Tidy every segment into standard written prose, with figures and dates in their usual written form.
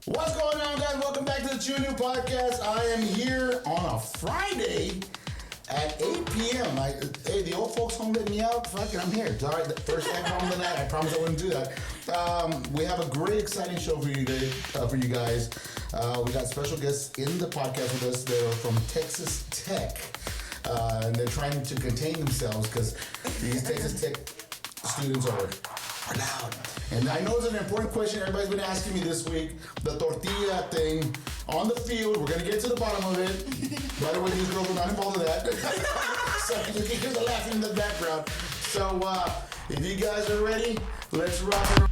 What's going on, guys? Welcome back to the Chew New Podcast. I am here on a Friday at 8 p.m. Hey, the old folks home let me out. Fuck it, I'm here. It's all right. The first night home of the night. I promise I wouldn't do that. We have a great, exciting show for you guys. We got special guests in the podcast with us. They're from Texas Tech. And they're trying to contain themselves because these Texas Tech students are loud. And I know it's an important question everybody's been asking me this week. The tortilla thing on the field. We're going to get to the bottom of it. By the way, these girls are not involved in that. So you can hear the laughing in the background. So if you guys are ready, let's rock and roll.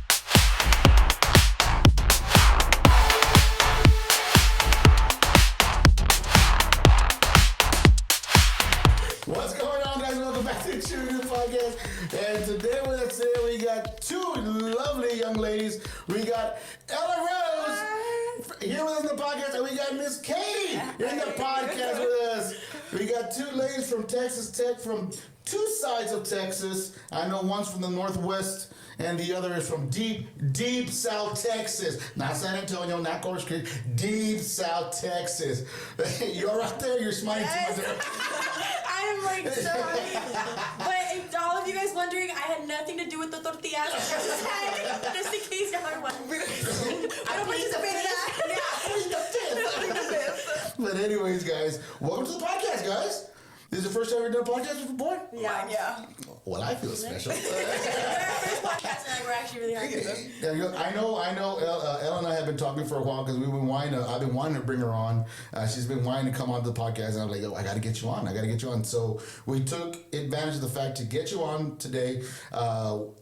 What's going on, guys? Welcome back to the Chew New Podcast. And today with us today, we got two lovely young ladies. We got Ella Rose here with us in the podcast, and we got Miss Katie in the podcast with us. We got two ladies from Texas Tech, from two sides of Texas. I know one's from the Northwest, and the other is from deep South Texas. Not San Antonio, not Corpus Creek, deep South Texas. You're right there, you're smiling Yes. too much. I'm like so happy. But if all of you guys wondering, I had nothing to do with the tortillas. Just in case y'all are wondering. I don't participate in that. Yeah. But anyways, guys, welcome to the podcast, guys. This is the first time you've done a podcast before? Yeah. Well, I feel special. Our first podcast, and we're actually really happy. I know. Ella and I have been talking for a while because we've been I've been wanting to bring her on. She's been wanting to come on the podcast, and I'm like, I got to get you on. So we took advantage of the fact to get you on today.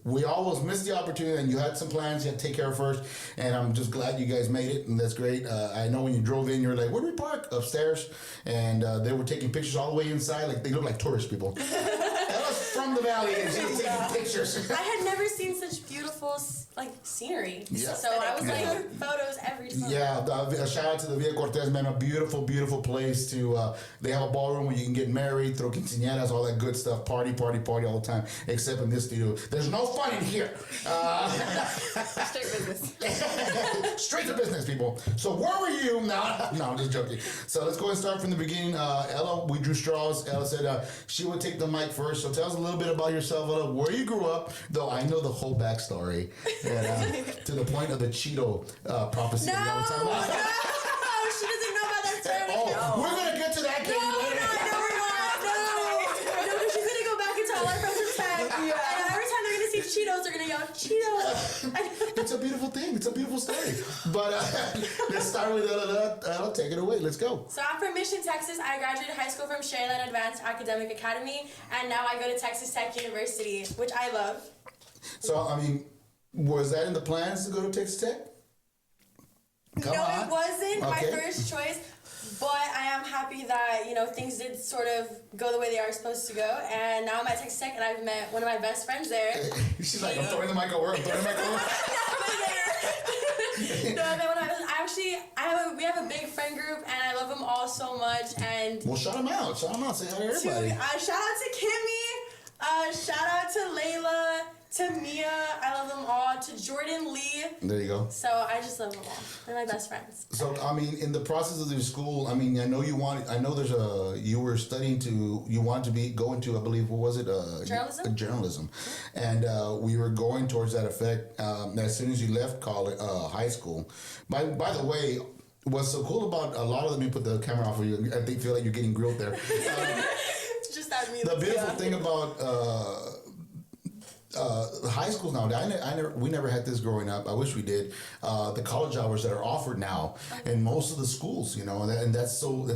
We almost missed the opportunity, and you had some plans you had to take care of first, and I'm just glad you guys made it, and that's great. I know when you drove in, you were like, where do we park? Upstairs, and they were taking pictures all the way inside. Like they look like tourist people. Ella's from the valley and she was taking pictures. I had never seen such beautiful scenery. Yeah. So I was like photos every time. Yeah, a shout out to the Villa Cortez, man. A beautiful, beautiful place to. They have a ballroom where you can get married, throw quinceañeras, all that good stuff. Party all the time. Except in this studio, there's no fun in here. Straight business. Straight to business, people. So where were you? No, I'm just joking. So let's go and start from the beginning. Ella, we drew straws. Ella said she would take the mic first. So tell us a little bit about yourself, Ella, where you grew up. Though I know the whole backstory. And, to the point of the Cheeto prophecy. No, she doesn't know about that story. Oh, we're going to get to that, Katie. No, because she's going to go back into all our friends in tech. Yeah. And every time they're going to see Cheetos, they're going to yell, Cheetos. It's a beautiful thing. It's a beautiful story. But let's start with Ella. Take it away. Let's go. So I'm from Mission, Texas. I graduated high school from Sharyland Advanced Academic Academy, and now I go to Texas Tech University, which I love. So, I mean, was that in the plans to go to Texas Tech? It wasn't my first choice, but I am happy that, things did sort of go the way they are supposed to go, and now I'm at Texas Tech, and I've met one of my best friends there. She's like, I'm throwing the mic over. No, I met one of my best friends. We have a big friend group, and I love them all so much, and... Well, shout them out. Say hi to everybody. Shout out to Kimmy, shout out to Layla, to Mia, I love them all, to Jordan Lee. There you go. So I just love them all. They're my best friends. So, I mean, in the process of your school, I mean, you wanted to go into, I believe, what was it? Journalism. Journalism. And we were going towards that effect as soon as you left high school. By the way, what's so cool about a lot of them, you put the camera off of you, I think feel like you're getting grilled there. Just that me. The beautiful thing about high schools now, we never had this growing up. I wish we did. The college hours that are offered now in most of the schools, and that's so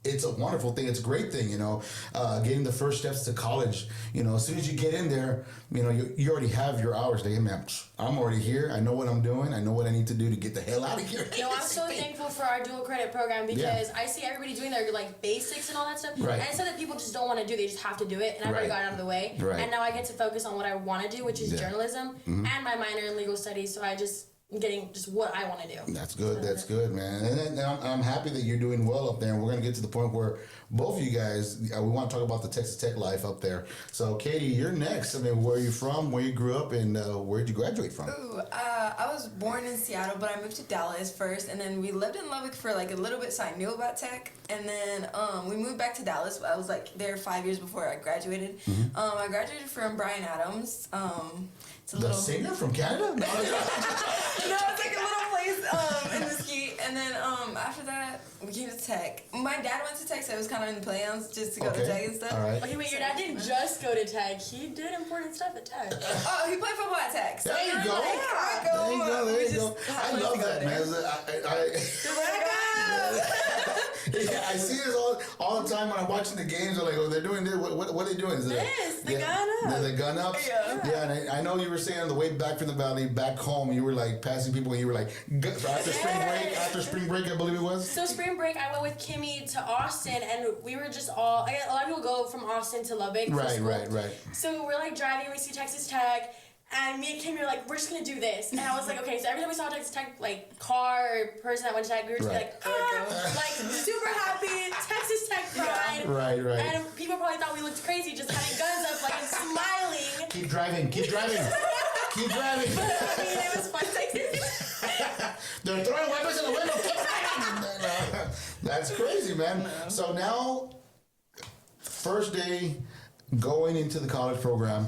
it's a wonderful thing. It's a great thing, getting the first steps to college. As soon as you get in there, you already have your hours. Hey, man, I'm already here. I know what I'm doing. I know what I need to do to get the hell out of here. I'm so thankful for our dual credit program because I see everybody doing their basics and all that stuff. Right. And it's something that people just don't want to do. They just have to do it. And I've already got it out of the way. Right. And now I get to focus on what I want to do, which is journalism and my minor in legal studies. So I just getting just what I want to do. That's good. That's good, man. And then I'm happy that you're doing well up there. And we're going to get to the point where both of you guys, we want to talk about the Texas Tech life up there. So, Katie, you're next. I mean, where are you from? Where you grew up? And where did you graduate from? Ooh, I was born in Seattle, but I moved to Dallas first. And then we lived in Lubbock for like a little bit, so I knew about tech. And then we moved back to Dallas. I was like there 5 years before I graduated. Mm-hmm. I graduated from Bryan Adams. It's a The little singer from Canada? No, no, it's like a little place in Mesquite. And then after that, we came to Tech. My dad went to Tech, so it was kind of in the plans just to go to Tech and stuff. All right. Okay, wait, your dad didn't just go to Tech. He did important stuff at Tech. Oh, he played football at Tech. So There you go. There you go. There you go. I love that, man. Yeah, I see this all the time when I'm watching the games. I'm like, oh, they're doing this. What are they doing? Is This, the gun up. The gun up? Yeah. And I know you were saying on the way back from the valley, back home, you were like passing people and you were like, after spring break, I believe it was? So spring break, I went with Kimmy to Austin, and we were just all, a lot of people go from Austin to Lubbock. Right. So we're like driving, we see Texas Tech, and me and Kimmy were like, we're just gonna do this. And I was like, okay, so every time we saw Texas Tech, like, car or person that went to Tech, we were just like, like, super happy, Texas Tech pride. Right. And people probably thought we looked crazy just having guns up, like, and smiling. Keep driving. Keep driving. I mean, it was fun. They're throwing weapons in the window. Keep driving. That's crazy, man. So now, first day going into the college program,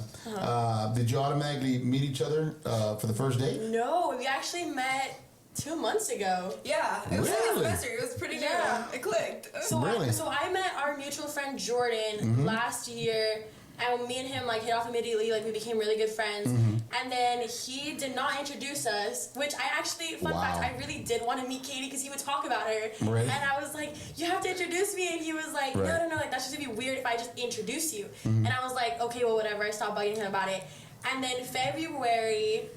did you automatically meet each other for the first day? No, we actually met 2 months ago. Yeah, it was like a Really? semester. It was pretty good. Yeah. It clicked. So Really? So I met our mutual friend Jordan last year, and me and him like hit off immediately. Like we became really good friends. And then he did not introduce us, which I actually, fun fact, I really did want to meet Katie because he would talk about her. Right. And I was like, you have to introduce me. And he was like, no, like that's just gonna be weird if I just introduce you. And I was like, okay, well, whatever. I stopped bugging him about it. And then February,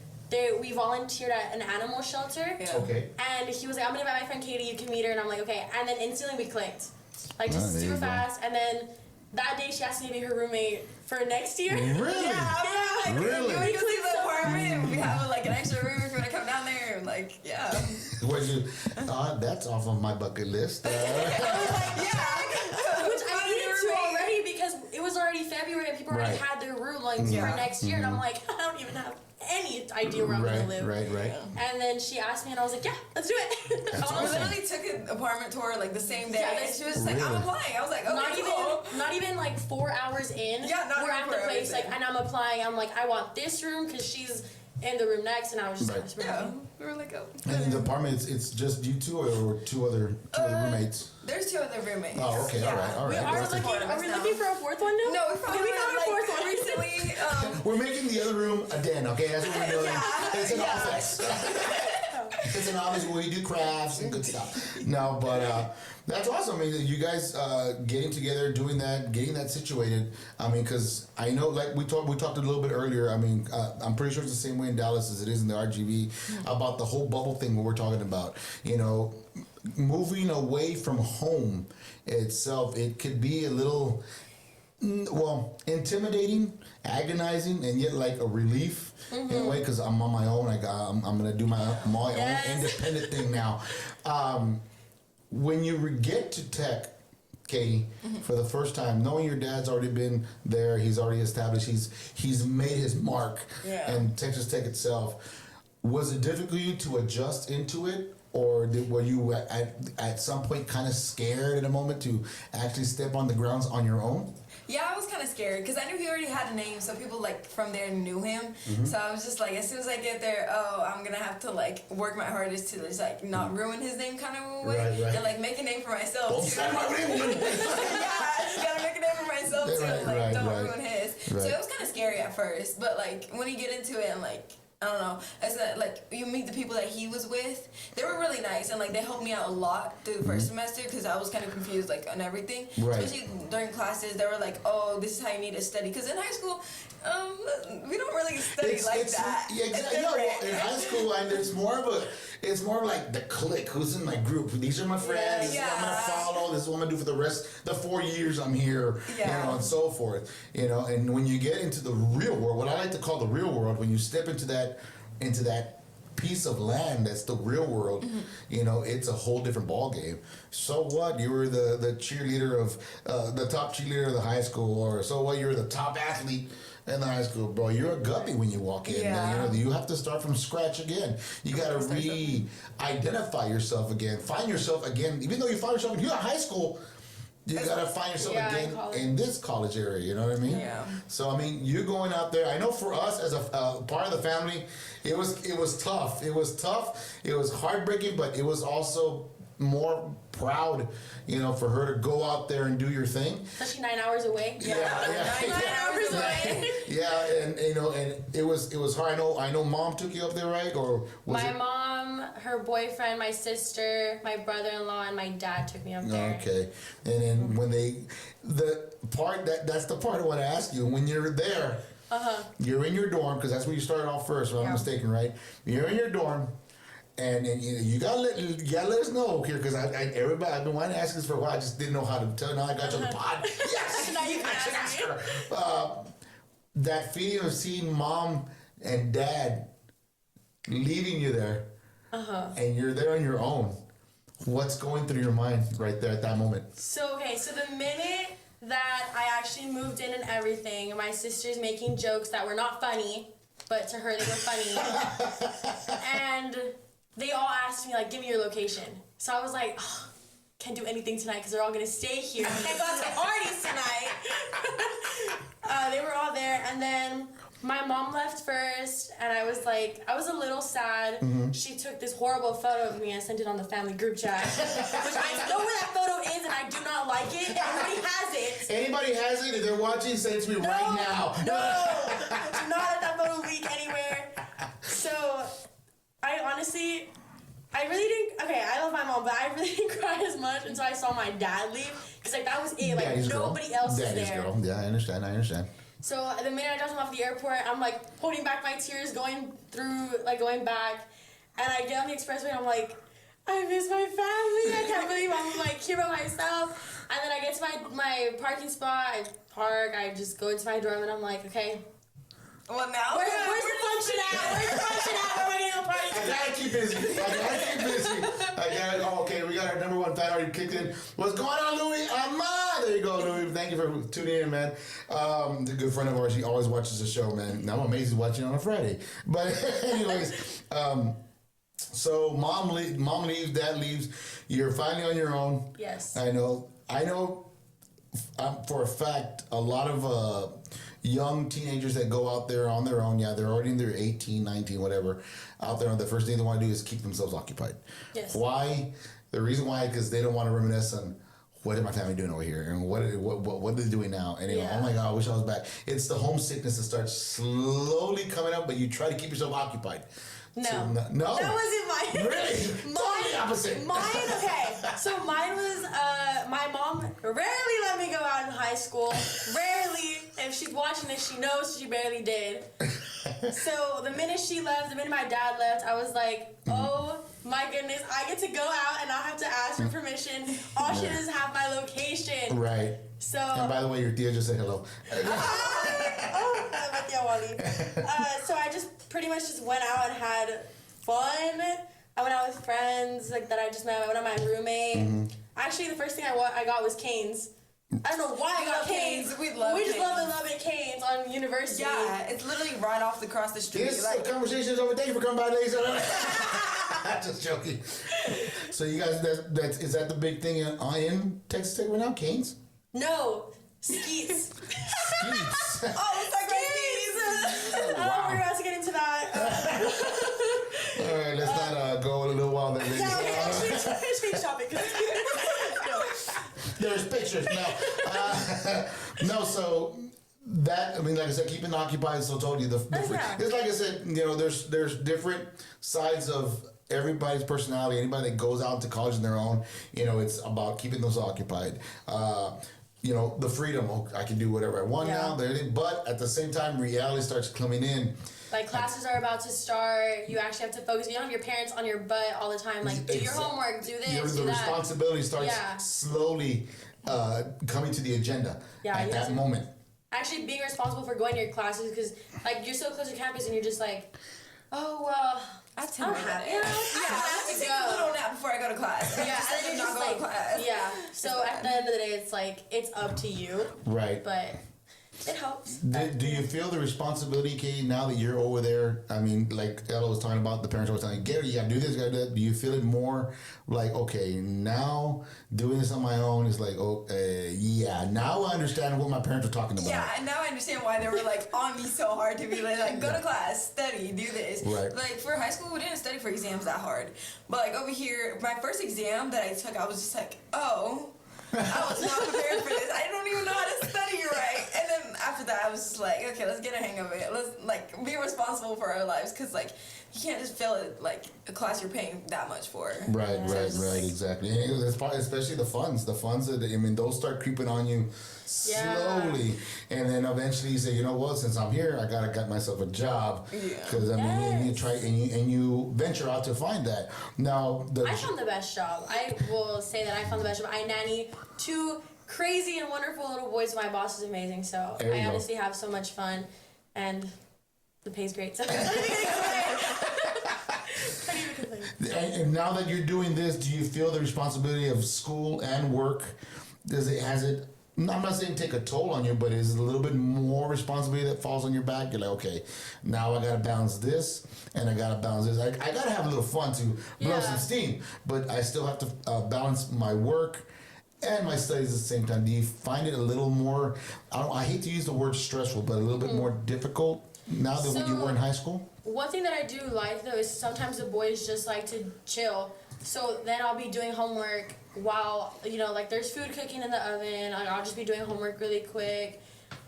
we volunteered at an animal shelter. Yeah. Okay. And he was like, I'm gonna invite my friend Katie, you can meet her. And I'm like, okay. And then instantly we clicked. Like just there super you go. fast. And then that day she asked me to be her roommate for next year. Really? Yeah, Really? When you see the apartment, we have like an extra room if you want to come down there. Like, yeah. Was you? That's off of my bucket list. Which I needed to already because it was already February and people already had their room like for next year. And I'm like, I don't even have any idea where I'm gonna live. Right. And then she asked me and I was like, yeah, let's do it. That's We awesome. literally took an apartment tour like the same day. Yeah, And she was just like, I'm Really? applying. I was like, okay, Not even like 4 hours in. Yeah, not we're even at the 4 hours place in. like, and I'm applying. I'm like, I want this room because she's in the room next, and I was just Right. Yeah, we were like, oh. And in the apartment, it's just you two or two other roommates? There's 2 other roommates. Oh, okay, all right. Are we looking for a fourth one now? No, we found we found like, a fourth one recently. We're making the other room a den, okay? That's what we're doing. It's an office. It's an office where we do crafts and good stuff. No, but that's awesome. I mean, you guys getting together, doing that, getting that situated. I mean, because I know, like we talked a little bit earlier. I mean, I'm pretty sure it's the same way in Dallas as it is in the RGV about the whole bubble thing. What we're talking about, you know, moving away from home itself. It could be a little, well, intimidating, agonizing, and yet like a relief in a way because I'm on my own. I'm gonna do my own independent thing now. When you get to Tech, Katie, for the first time, knowing your dad's already been there, he's already established, he's made his mark, and Texas Tech itself, was it difficult for you to adjust into it? Or were you at some point kind of scared in a moment to actually step on the grounds on your own? Yeah, I was kind of scared because I knew he already had a name, so people like from there knew him. So I was just like, as soon as I get there, I'm gonna have to like work my hardest to just like not ruin his name kind of way, Right. and like make a name for myself Don't too. say my name. Yeah, I just gotta make a name for myself too, don't ruin his. So it was kind of scary at first, but like when you get into it and like, I don't know, it's that like you meet the people that he was with, they were really nice and like they helped me out a lot through the first semester because I was kind of confused like on everything. Right. Especially during classes, they were like, oh, this is how you need to study. Because in high school, we don't really study that. Yeah, exactly. Yeah, well, in high school, and it's more like the clique. Who's in my group? These are my friends. This is what I'm gonna follow. This is what I'm gonna do for the 4 years I'm here. You know, and so forth. You know, and when you get into the real world, what I like to call the real world, when you step into that piece of land that's the real world, you know, it's a whole different ball game. So what? You were the cheerleader of the top cheerleader of the high school, or so what? You were the top athlete in the high school, bro. You're a guppy when you walk in. Yeah. You have to start from scratch again. You got to re-identify yourself again, find yourself again. Even though you find yourself in high school, you got to find yourself again in this college area. You know what I mean? Yeah. So I mean, you're going out there. I know for us as a part of the family, it was tough. It was tough. It was heartbreaking, but it was also more proud, you know, for her to go out there and do your thing. Especially 9 hours away. Yeah. 9 hours away. Yeah, and you know, and it was hard. I know mom took you up there, right? Or was my mom, her boyfriend, my sister, my brother-in-law, and my dad took me up there. Okay. And then when that's the part I want to ask you. When you're there, you're in your dorm, because that's where you started off first, if I'm not mistaken, right? You're in your dorm. And you know, you gotta let us know here, because everybody, I've been wanting to ask this for a while. I just didn't know how to tell. Now I got you on the pod. Yes, Now you can I should ask her. That feeling of seeing mom and dad leaving you there, and you're there on your own. What's going through your mind right there at that moment? So the minute that I actually moved in and everything, my sister's making jokes that were not funny, but to her they were funny, and they all asked me, like, give me your location. So I was like, oh, can't do anything tonight because they're all going to stay here. Can't go out to parties tonight. They were all there. And then my mom left first, and I was a little sad. She took this horrible photo of me and sent it on the family group chat, which I know where that photo is, and I do not like it. Everybody has it. Anybody has it? If they're watching, send it to me right now. No, do not let that photo leak anywhere. So, I really didn't. Okay, I love my mom, but I really didn't cry as much until I saw my dad leave, because that was it. Like, Daddy's nobody else was Daddy's there. girl. Yeah, I understand. So the minute I dropped him off at the airport, I'm like holding back my tears, going back, and I get on the expressway and I'm like, I miss my family. I can't believe I'm like here by myself. And then I get to my parking spot. I park. I just go into my dorm and I'm like, okay. Well, now Where's the function at? Where am I getting a party? I gotta keep busy. Okay, we got our number one fan already kicked in. What's going on, Louis? There you go, Louis. Thank you for tuning in, man. A good friend of ours. He always watches the show, man. Now I'm amazed he's watching on a Friday. But anyways, so mom leaves, dad leaves. You're finally on your own. Yes. I know. For a fact, a lot of young teenagers that go out there on their own, they're already in their 18, 19, whatever, out there, the first thing they want to do is keep themselves occupied. Yes. Why? The reason why, because they don't want to reminisce on what is my family doing over here, and what are they doing now, and oh my God, I wish I was back. It's the homesickness that starts slowly coming up, but you try to keep yourself occupied. No. So, no. That wasn't mine. Really? Totally opposite. So mine was, my mom rarely let me go out in high school. Rarely. If she's watching this, she knows she barely did. So the minute she left, the minute my dad left, I was like, oh my goodness, I get to go out and not have to ask for permission. All she does is have my location. Right. So. And by the way, your tia just said hello. So I just pretty much just went out and had fun. I went out with friends that I just met. I went out with my roommate. Actually, the first thing I got was Cane's. I don't know why I got Cane's. We just Cane's. love the Lubbock Cane's on University. Yeah, it's literally right off across the street. This conversation's over. Thank you for coming by, ladies and gentlemen. Just joking. So you guys, is that the big thing in Texas Tech right now? Cane's? No, Skeets. Skeets. Oh, it's like Skeets. Wow. We're about to get into that. All right, let's not go a little while there. Yeah, okay. Change topic. There's pictures. No, so that, I mean, like I said, keeping occupied, so totally different. It's like I said, there's different sides of everybody's personality. Anybody that goes out to college on their own, it's about keeping those occupied. The freedom, I can do whatever I want now, but at the same time, reality starts coming in. Like, classes are about to start. You actually have to focus. You don't have your parents on your butt all the time. Like, do your homework, do this, do the that. responsibility starts slowly coming to the agenda at that moment. Actually, being responsible for going to your classes, because, like, you're so close to campus and you're just like, oh, well, I have 10 minutes. Yeah, I have to take a little nap before I go to class. Yeah, and then not go to class. Yeah. So at the end of the day, it's like it's up to you. Right. But it helps. Do you feel the responsibility, Katie, now that you're over there? I mean, like Ella was talking about, the parents were telling you, Gary, you gotta do this, you gotta do that. Do you feel it more like, okay, now doing this on my own is like, yeah, now I understand what my parents were talking about. Yeah, and now I understand why they were like on me so hard to be like go to class, study, do this. Right. Like for high school, we didn't study for exams that hard. But like over here, my first exam that I took, I was just like, oh, I was not prepared for this. I don't even know how to study right. And then after that, I was just like, okay, let's get a hang of it. Let's like be responsible for our lives, because like you can't just fail it like a class you're paying that much for. Right, exactly. And it's probably, especially the funds that, I mean, those start creeping on you slowly, and then eventually you say, you know what? Since I'm here, I gotta get myself a job. Because I mean, and you try and you venture out to find that. Now, I found the best job. I will say that I found the best job. I nanny 2 crazy and wonderful little boys. My boss is amazing, so I honestly have so much fun, and the pay's great. So and now that you're doing this, do you feel the responsibility of school and work? Has it? I'm not saying take a toll on you, but is it a little bit more responsibility that falls on your back? You're like, okay, now I gotta balance this, and I gotta balance this. I gotta have a little fun to blow some steam, but I still have to balance my work and my studies at the same time. Do you find it a little more? I hate to use the word stressful, but a little bit more difficult now than when you were in high school? One thing that I do like, though, is sometimes the boys just like to chill. So then I'll be doing homework while, you know, like there's food cooking in the oven. I'll just be doing homework really quick.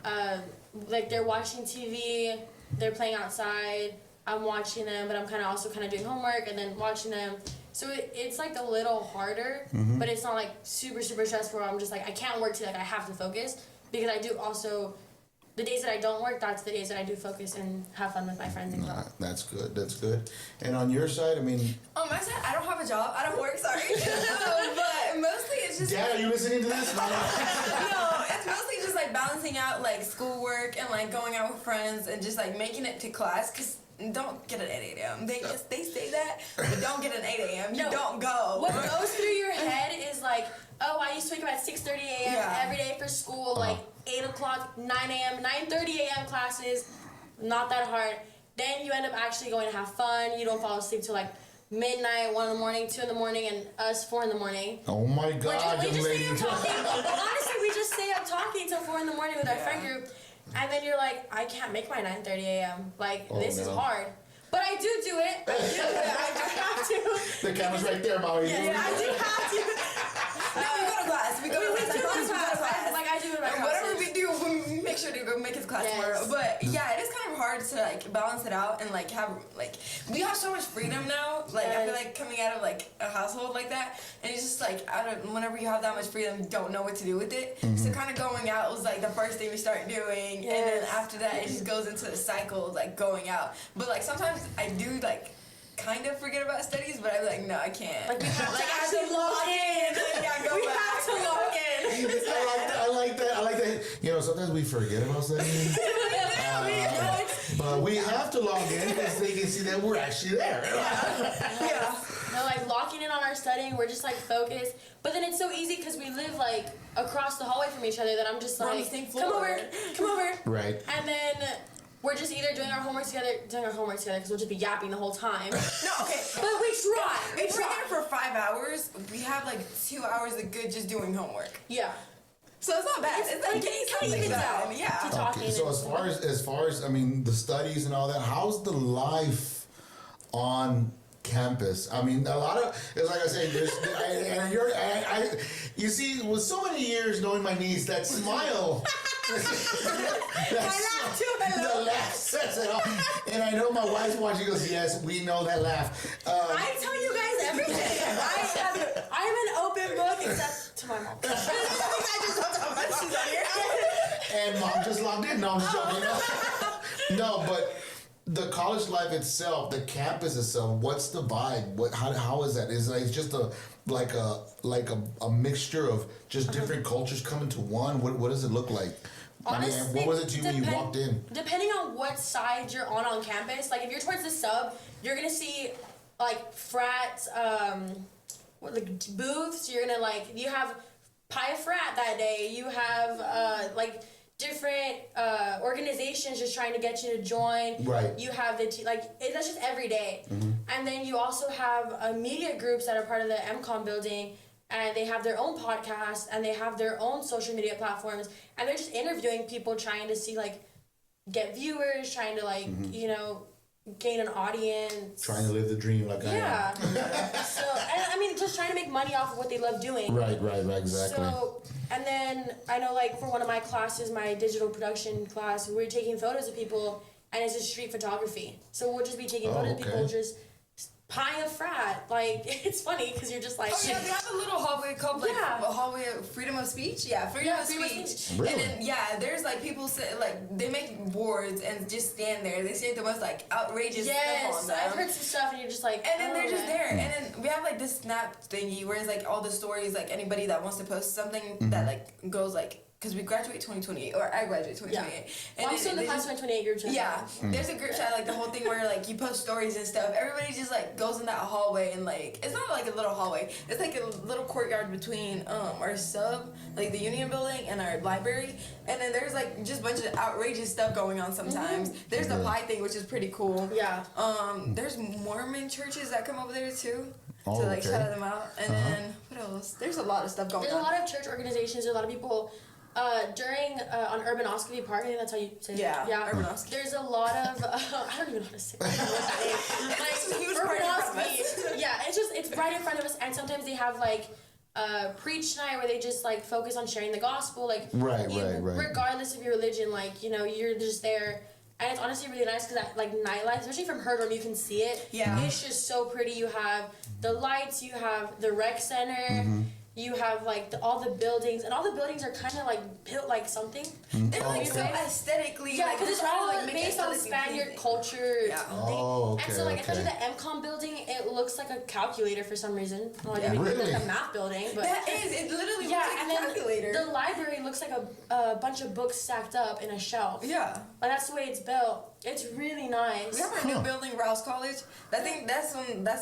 Like they're watching TV, they're playing outside. I'm watching them, but I'm also doing homework and then watching them. So it's like a little harder, but it's not like super, super stressful where I'm just like, I can't work today, like I have to focus. Because I do also, the days that I don't work, that's the days that I do focus and have fun with my friends and stuff. That's good. And on your side, I mean... On my side, I don't have a job. I don't work, sorry. But mostly it's just... Dad, are you listening to this? No, it's mostly just like balancing out like schoolwork and like going out with friends and just like making it to class, because don't get an 8 a.m. They say that, but don't get an 8 a.m. You don't go. What goes through your head is like, oh, I used to wake up at 6:30 a.m. every day for school, like 8 o'clock, 9 a.m., 9:30 a.m. classes, not that hard. Then you end up actually going to have fun. You don't fall asleep till like midnight, 1 in the morning, 2 in the morning, and us 4 in the morning. Oh my God, we just stay up talking. Honestly, we just stay up talking till 4 in the morning with our friend group. And then you're like, I can't make my 9:30 a.m. Like, this is hard. But I do it. I do have to. The camera's right there, Molly. Yeah, I do have to. No, we go to class. We go to class. Like, I do it right. Whatever we do, we make sure to go make it to class tomorrow. But yeah, it is kind of hard to like balance it out and like have like, we have so much freedom now. Like I feel like coming out of like a household like that, and it's just like whenever you have that much freedom, you don't know what to do with it. So kind of going out was like the first thing we start doing, and then after that it just goes into the cycle of like going out. But like sometimes I do like kind of forget about studies, but I'm like, no, I can't. Like we have to actually log in. We have to log in. I like that. You know, sometimes we forget about studying. But we have to log in because they can see that we're actually there. No, like locking in on our studying, we're just like focused. But then it's so easy because we live like across the hallway from each other that I'm just like, come over. Right. And then we're just either doing our homework together because we'll just be yapping the whole time. No, okay. But we try. If we're there for 5 hours, we have like 2 hours of good just doing homework. Yeah. So it's not bad. It's like getting something done. Yeah. Okay. So as far as I mean the studies and all that, how's the life on campus? I mean, a lot of it's like I say, you see, with so many years knowing my niece, that smile. I laugh too. The laugh says it all. And I know my wife's watching. She goes, yes, we know that laugh. I tell you guys everything. I'm an open book except to my mom. I just don't tell her she's on here. And mom just logged in. No, I'm just joking. No, but the college life itself, the campus itself, what's the vibe? How is that? Is it like just a mixture of just different cultures coming to one? What does it look like? Honestly, I mean, what was it to you when you walked in? Depending on what side you're on campus, like if you're towards the sub, you're gonna see like frat like booths. You're gonna like you have Pi Frat that day. You have like different organizations just trying to get you to join. Right. You have that's just every day. And then you also have media groups that are part of the MCOM building, and they have their own podcast and they have their own social media platforms, and they're just interviewing people trying to see like get viewers, trying to like you know gain an audience, trying to live the dream like I am. So and I mean just trying to make money off of what they love doing. Right, exactly. So and then I know like for one of my classes, my digital production class, we're taking photos of people, and it's just street photography. So we'll just be taking photos of people just pie a frat. Like it's funny because you're just like they have a little hallway called like a hallway of freedom of speech. Freedom of speech. Really? And then there's like people say like they make boards and just stand there. They say the most like outrageous stuff on them. I've heard some stuff and you're just like and then they're just there. And then we have like this snap thingy where it's like all the stories, like anybody that wants to post something that like goes like, because we graduate 2028, or I graduate 2028. And I'm still in the class 2028 group chat. There's a group chat, like the whole thing where like you post stories and stuff. Everybody just like goes in that hallway and like, it's not like a little hallway. It's like a little courtyard between our sub, like the Union building, and our library. And then there's like just a bunch of outrageous stuff going on sometimes. There's the pie thing, which is pretty cool. There's Mormon churches that come over there too. To like shout them out. And then what else? There's a lot of stuff going on. There's a lot of church organizations. There's a lot of people during on Urbanoscopy Park. I think that's how you say it. Yeah. Urbanoscopy. There's a lot of I don't even know how to say it. Like Urbanoscopy. Yeah, it's right in front of us, and sometimes they have like preach night where they just like focus on sharing the gospel. Like right. Regardless of your religion, like you know you're just there. And it's honestly really nice because that like nightlife, especially from her room, you can see it. It's just so pretty. You have the lights, you have the rec center, you have like all the buildings, and all the buildings are kind of like built like something. They're like so aesthetically. Because it's all like based on Spaniard culture. Okay, and so like especially the MCOM building, it looks like a calculator for some reason. Like a math building, but that is it. Literally looks like a calculator. The library looks like a bunch of books stacked up in a shelf. Like that's the way it's built. It's really nice. We have our new building, Rouse College. I think that's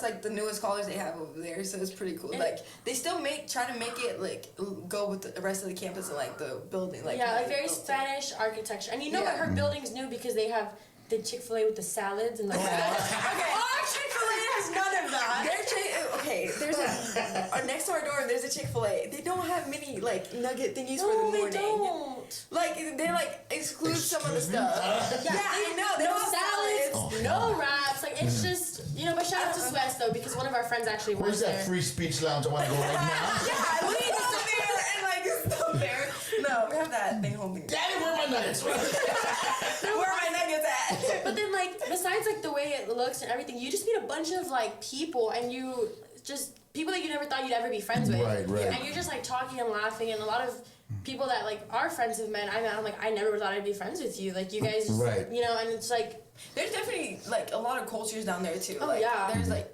like the newest college they have over there, so it's pretty cool. Like they still try to make it like go with the rest of the campus and like the building, like very Spanish architecture. And you know what, her building's new because they have the Chick-fil-A with the salads and the our Chick-fil-A has none of that. There's next to our door there's a Chick-fil-A. They don't have many like nugget thingies for the morning. They don't. Like they like exclude some of the stuff. I know. They No don't salads, no wraps. Like it's just but shout out to Sweats though because one of our friends actually works there. Where's that free speech lounge I want to go right now? We need to sit there and like stuff there. No, we have that thing home. Daddy, where are my nuggets? Where are my nuggets at? But then like besides like the way it looks and everything, you just meet a bunch of like people and you just people that you never thought you'd ever be friends with. Right. And you're just like talking and laughing, and a lot of people that like our friends have met, I'm like I never thought I'd be friends with you. Like you guys, and it's like there's definitely like a lot of cultures down there too. There's like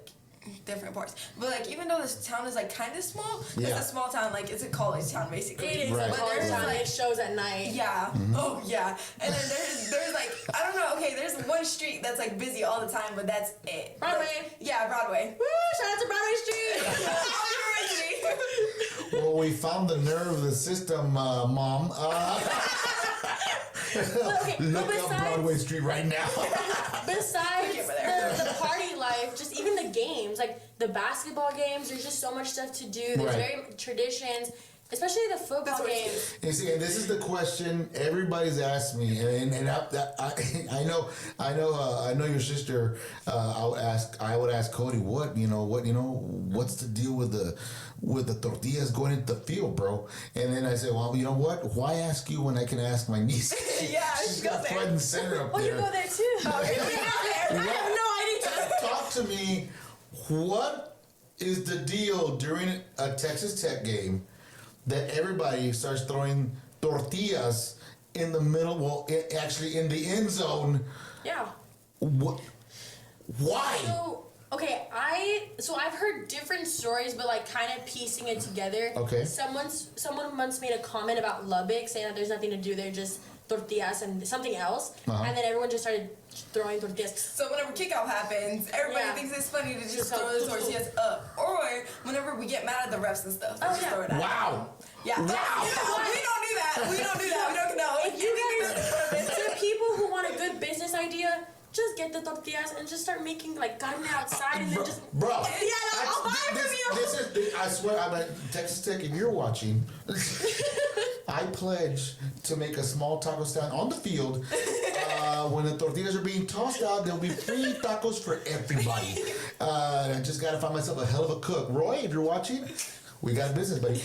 different parts, but like even though this town is like kind of small, it's a small town. Like it's a college town basically. It is a college town. Like, it shows at night. And then there's like I don't know. Okay, there's one street that's like busy all the time, but that's it. Broadway. Broadway. Woo! Shout out to Broadway Street. Well, we found the nerve of the system, Mom. Look up Broadway Street right now. Besides the party life, just even the games, like the basketball games, there's just so much stuff to do. There's very traditions, especially the football games. You see, and this is the question everybody's asked me, and I know your sister. I would ask Cody, what's the deal with the tortillas going into the field, bro? And then I said, well, you know what? Why ask you when I can ask my niece? She's got front and center up there. Oh, you go there too. I have no idea. Talk to me. What is the deal during a Texas Tech game that everybody starts throwing tortillas in the middle? Well, actually in the end zone. Yeah. What? Why? So I've heard different stories, but like kind of piecing it together. Okay. Someone once made a comment about Lubbock, saying that there's nothing to do there, just tortillas and something else, and then everyone just started throwing tortillas. So whenever kickoff happens, everybody thinks it's funny to just throw the tortillas up. Or whenever we get mad at the refs and stuff, just throw it out. Wow. Yeah. Wow. We don't do that. We don't know. If you guys, to people who want a good business idea, just get the tortillas and just start making carne outside and then just. Bro. Yeah, I'll buy it from you. This is, I swear, I'm at Texas Tech, if you're watching, I pledge to make a small taco stand on the field. When the tortillas are being tossed out, there'll be free tacos for everybody. And I just got to find myself a hell of a cook. Roy, if you're watching, we got a business, buddy.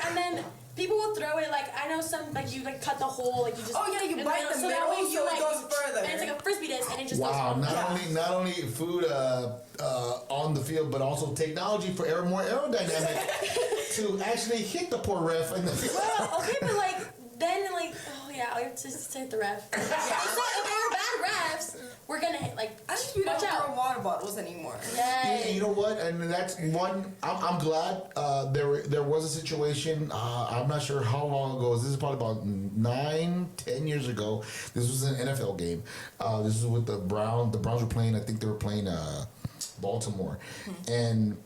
And then people will throw it I know some you cut the hole you just. Oh yeah, you bite the so middle, that way so it goes further. And it's like a frisbee disc, and it just Wow! goes. Not only food on the field, but also technology for more aerodynamic to actually hit the poor ref in the field. Well, okay, but then oh yeah, I have to hit the ref. If they're bad refs, we're gonna hit I think we don't throw water bottles anymore. Yeah. And you know what? And that's one. I'm glad there was a situation. I'm not sure how long ago. This is probably about 9-10 years ago. This was an NFL game. This was with the Browns. The Browns were playing. I think they were playing Baltimore, and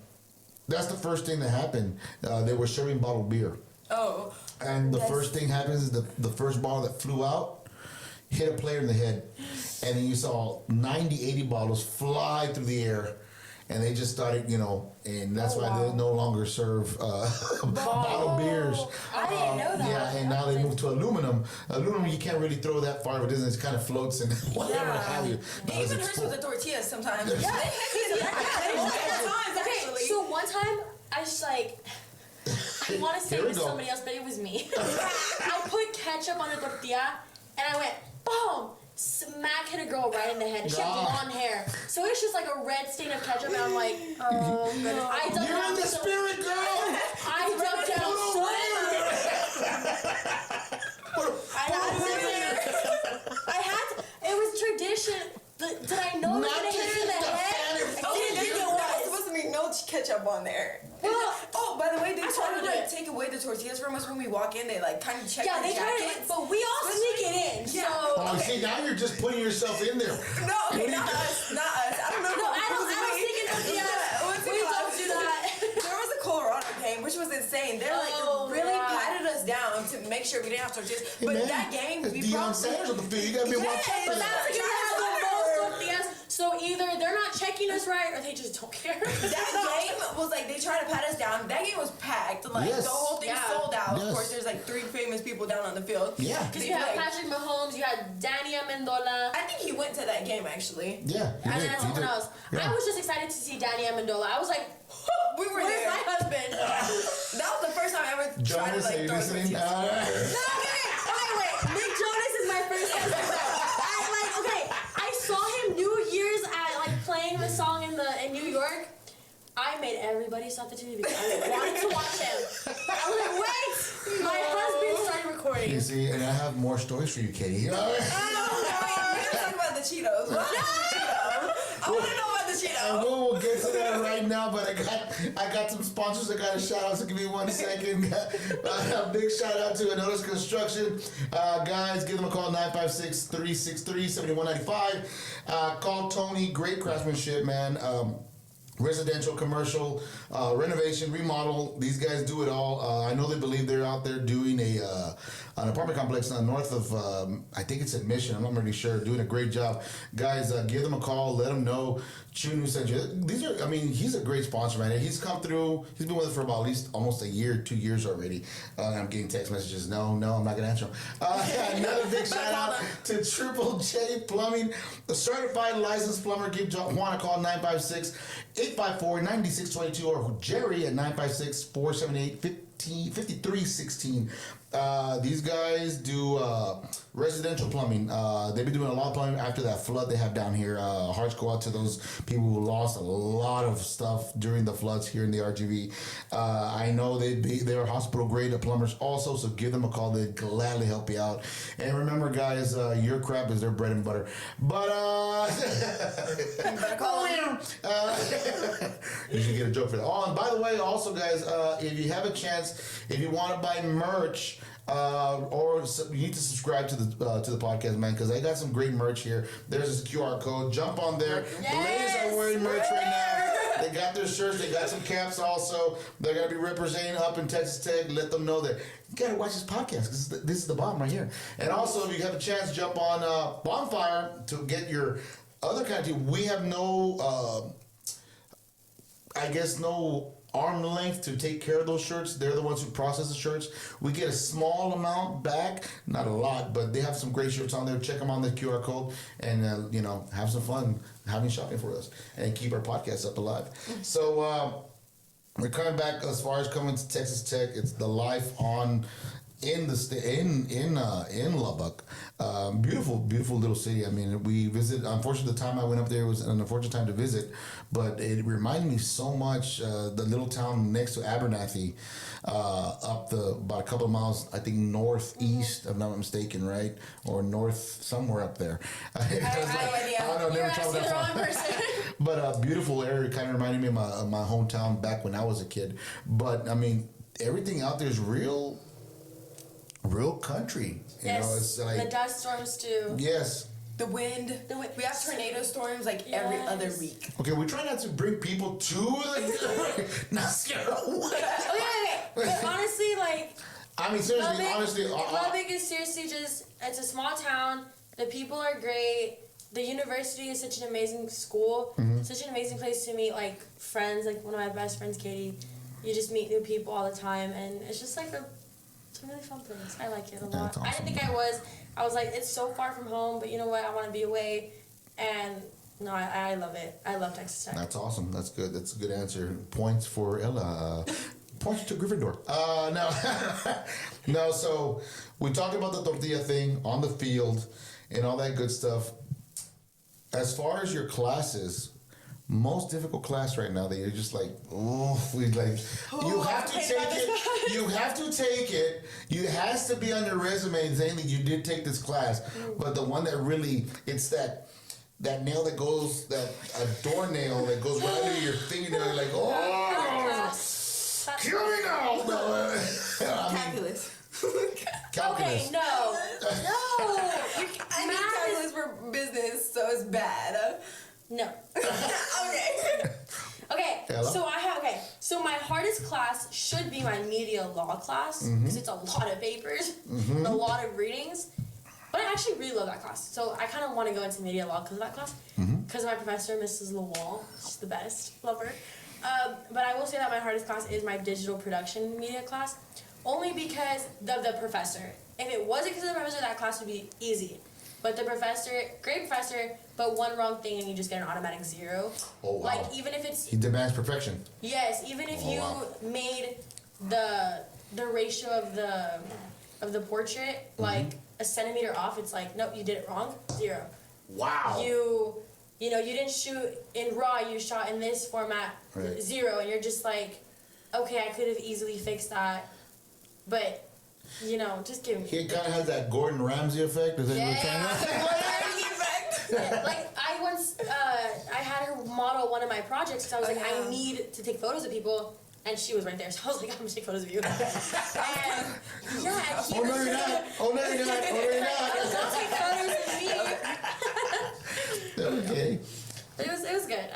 that's the first thing that happened. They were serving bottled beer. Oh. And the first thing happens is the first bottle that flew out hit a player in the head. And then you saw 80 bottles fly through the air. And they just started, and that's why they no longer serve bottled beers. I didn't know that. Yeah, and now they moved to aluminum. Aluminum, you can't really throw that far, but it kind of floats and whatever have you. It even hurts with the tortillas sometimes. Yeah. Actually. So one time, I just I want to say it was somebody else, but it was me. I put ketchup on a tortilla, and I went, boom! Smack hit a girl right in the head. She had blonde hair. So it's just a red stain of ketchup, and I'm like, oh, goodness. I dumped You're down in the so, spirit, girl! I dumped down I had to. It was tradition. Did I know it was going to hit her in the head? There's supposed to be no ketchup on there. Well, by the way, they try to take away the tortillas from us when we walk in. They kind of check yeah, our they try jackets. but we all sneak it in. Yeah. So. Oh, see, now you're just putting yourself in there. No, okay, not us. I don't know. No, I don't sneak it in. We don't do that. There was a Colorado game, which was insane. They really patted us down to make sure we didn't have tortillas. Hey, but man, that game, we Deion Sanders on the field. You gotta be watching. But that's because they have the most tortillas. So either they're not checking us right, or they just don't care. That game was they tried to pat us down. That game was packed. The whole thing sold out. Yes. Of course, there's 3 famous people down on the field. Yeah. Because you had Patrick Mahomes, you had Danny Amendola. I think he went to that game actually. Yeah. And then someone else. Yeah. I was just excited to see Danny Amendola. I was like, We were where's there. my husband? That was the first time I ever tried to Jonas, are you throw listening? tortillas. Wait. Nick Jonas is my first husband. I saw him New Year's at playing the song in New York. I made everybody stop the TV because I wanted to watch him. I was like, wait! My husband started recording. You see, and I have more stories for you, Katie. We're gonna talk about the Cheetos. I want to know about the Cheetos. We'll get to that right now, but I got some sponsors I got to shout out, so give me 1 second. A big shout out to Anotis Construction. Guys, give them a call, 956-363-7195. Call Tony, great craftsmanship, man. Residential, commercial, renovation, remodel. These guys do it all. I know they believe they're out there doing an apartment complex north of, I think it's in Mission. I'm not really sure. Doing a great job. Guys, give them a call. Let them know Chunu sent you. He's a great sponsor, man. He's come through. He's been with us for about at least almost a year, 2 years already. I'm getting text messages. No, I'm not going to answer them. Another big shout out to Triple J Plumbing, the certified licensed plumber. Give Juan a call, 956-854-9622, or Jerry at 956-478-5316. These guys do residential plumbing. They've been doing a lot of plumbing after that flood they have down here. Hearts go out to those people who lost a lot of stuff during the floods here in the RGV. I know they're hospital grade plumbers also, so give them a call. They'd gladly help you out. And remember, guys, your crap is their bread and butter. But you should get a joke for that. Oh, and by the way, also, guys, if you have a chance, if you want to buy merch, or you need to subscribe to the podcast, man, because I got some great merch here. There's this QR code. Jump on there. Yes. The ladies are wearing merch right now. They got their shirts. They got some caps also. They're going to be representing up in Texas Tech. Let them know that you got to watch this podcast because this is the bomb right here. And also, if you have a chance, jump on Bonfire to get your other kind of tea. We have no, no arm length to take care of those shirts. They're the ones who process the shirts. We get a small amount back, not a lot, but they have some great shirts on there. Check them on the QR code and have some fun having shopping for us and keep our podcast up alive. So we're coming back as far as coming to Texas Tech. It's the life in Lubbock. Beautiful little city. I mean, we visited. Unfortunately, the time I went up there was an unfortunate time to visit, but it reminded me so much the little town next to Abernathy, about a couple of miles, I think northeast, if I'm not mistaken, right, or north somewhere up there. I don't know. Never traveled that far. But a beautiful area. Kind of reminded me of my hometown back when I was a kid. But I mean, everything out there is real country. You know, it's like the dust storms too. Yes. The wind. We have tornado storms every other week. Okay, we try not to bring people to the not scared away. Okay. But honestly, I mean, seriously, Lubbock is seriously it's a small town. The people are great. The university is such an amazing school. Mm-hmm. Such an amazing place to meet friends. One of my best friends, Katie. You just meet new people all the time, and it's just it's a really fun place. I like it a lot. Awesome. I didn't think I was. I was like, it's so far from home, but you know what? I want to be away. And no, I love it. I love Texas Tech. That's awesome. That's good. That's a good answer. Points for Ella. Points to Gryffindor. No. So we talked about the tortilla thing on the field and all that good stuff. As far as your classes, most difficult class right now that you're just you have to take it. You have to take it. It has to be on your resume saying that you did take this class. But the one that really, it's that nail that goes, a doornail that goes right under your fingernail. You're like, kill me now. Calculus. Calculus. Okay, no. I need calculus for business, so it's bad. No. Okay. Okay. Hello? So my hardest class should be my media law class because it's a lot of papers, a lot of readings. But I actually really love that class. So I kind of want to go into media law because of that class. Because my professor, Mrs. Lawal, she's the best. Love her. But I will say that my hardest class is my digital production media class, only because of the professor. If it wasn't because of the professor, that class would be easy. But the professor, great professor, but one wrong thing and you just get an automatic 0. Oh, wow. Even if it's... He demands perfection. Yes, even if made the ratio of the portrait, a centimeter off, it's nope, you did it wrong, 0. Wow. You didn't shoot in RAW, you shot in this format, 0, and you're just okay, I could have easily fixed that, but... just give me. He kind of has that Gordon Ramsay effect. Is that what you're trying to? I once, I had her model one of my projects because I was I need to take photos of people, and she was right there. So I was like, I'm gonna take photos of you. And Oh no, you're not. Oh no, you're not. Don't take photos of me. Okay. But it was good.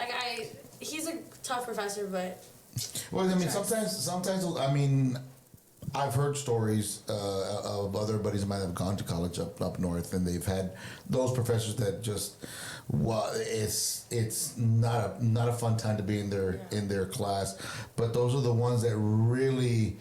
He's a tough professor, but. Well, I mean, sometimes, I mean. I've heard stories of other buddies of mine that have gone to college up north, and they've had those professors that just, it's not a fun time to be in their class, but those are the ones that really,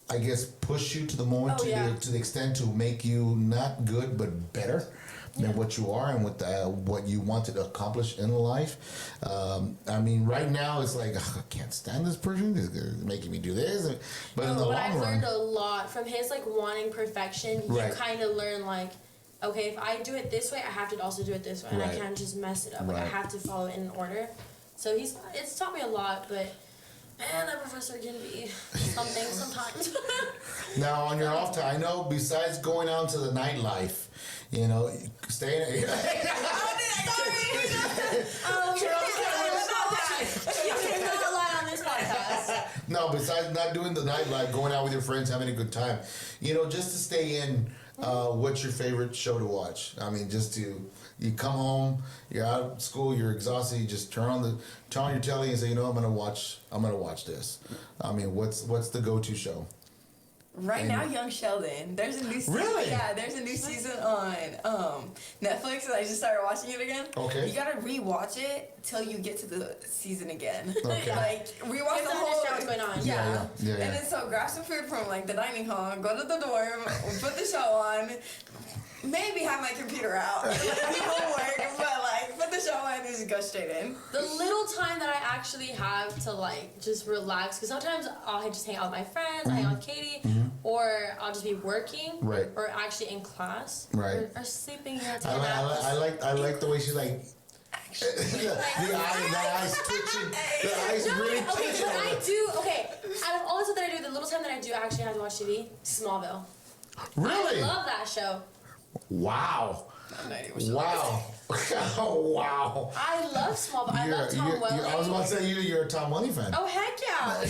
I guess, push you to the moment to the extent to make you not good but better than what you are and what you want to accomplish in life. I mean, right now it's I can't stand this person. They're making me do this. But in the long run, I've learned a lot from his wanting perfection. You kind of learn okay, if I do it this way, I have to also do it this way, and I can't just mess it up. I have to follow it in order. So it's taught me a lot, but. Man, that professor can be something sometimes. Now, on your off time, I know besides going out to the nightlife, staying. You cannot lie on this podcast. No, besides not doing the nightlife, going out with your friends, having a good time, just to stay in. What's your favorite show to watch? I mean, you come home, you're out of school, you're exhausted, you just turn on your telly and say, I'm gonna watch this. I mean, what's the go-to show? Right now, Young Sheldon. There's a new season. Really? Yeah, there's a new season on Netflix, and I just started watching it again. Okay. You gotta rewatch it till you get to the season again. Okay. Rewatch the whole. What's going on? Yeah. Yeah. And then grab some food from the dining hall, go to the dorm, put the show on. Maybe have my computer out, do homework, but put the show on and just go straight in. The little time that I actually have to just relax, because sometimes I'll just hang out with my friends, hang out with Katie, or I'll just be working, right, or actually in class, right, or sleeping. I like the way she's like. the eyes twitching. The eyes really twitching. But I do. Okay, out of all the stuff that I do, the little time that I do actually have to watch TV, Smallville. Really? I love that show. Wow. Wow. Wow. I love Smallville. I love Tom Welling. I was about to say you're a Tom Welling fan. Oh, heck yeah.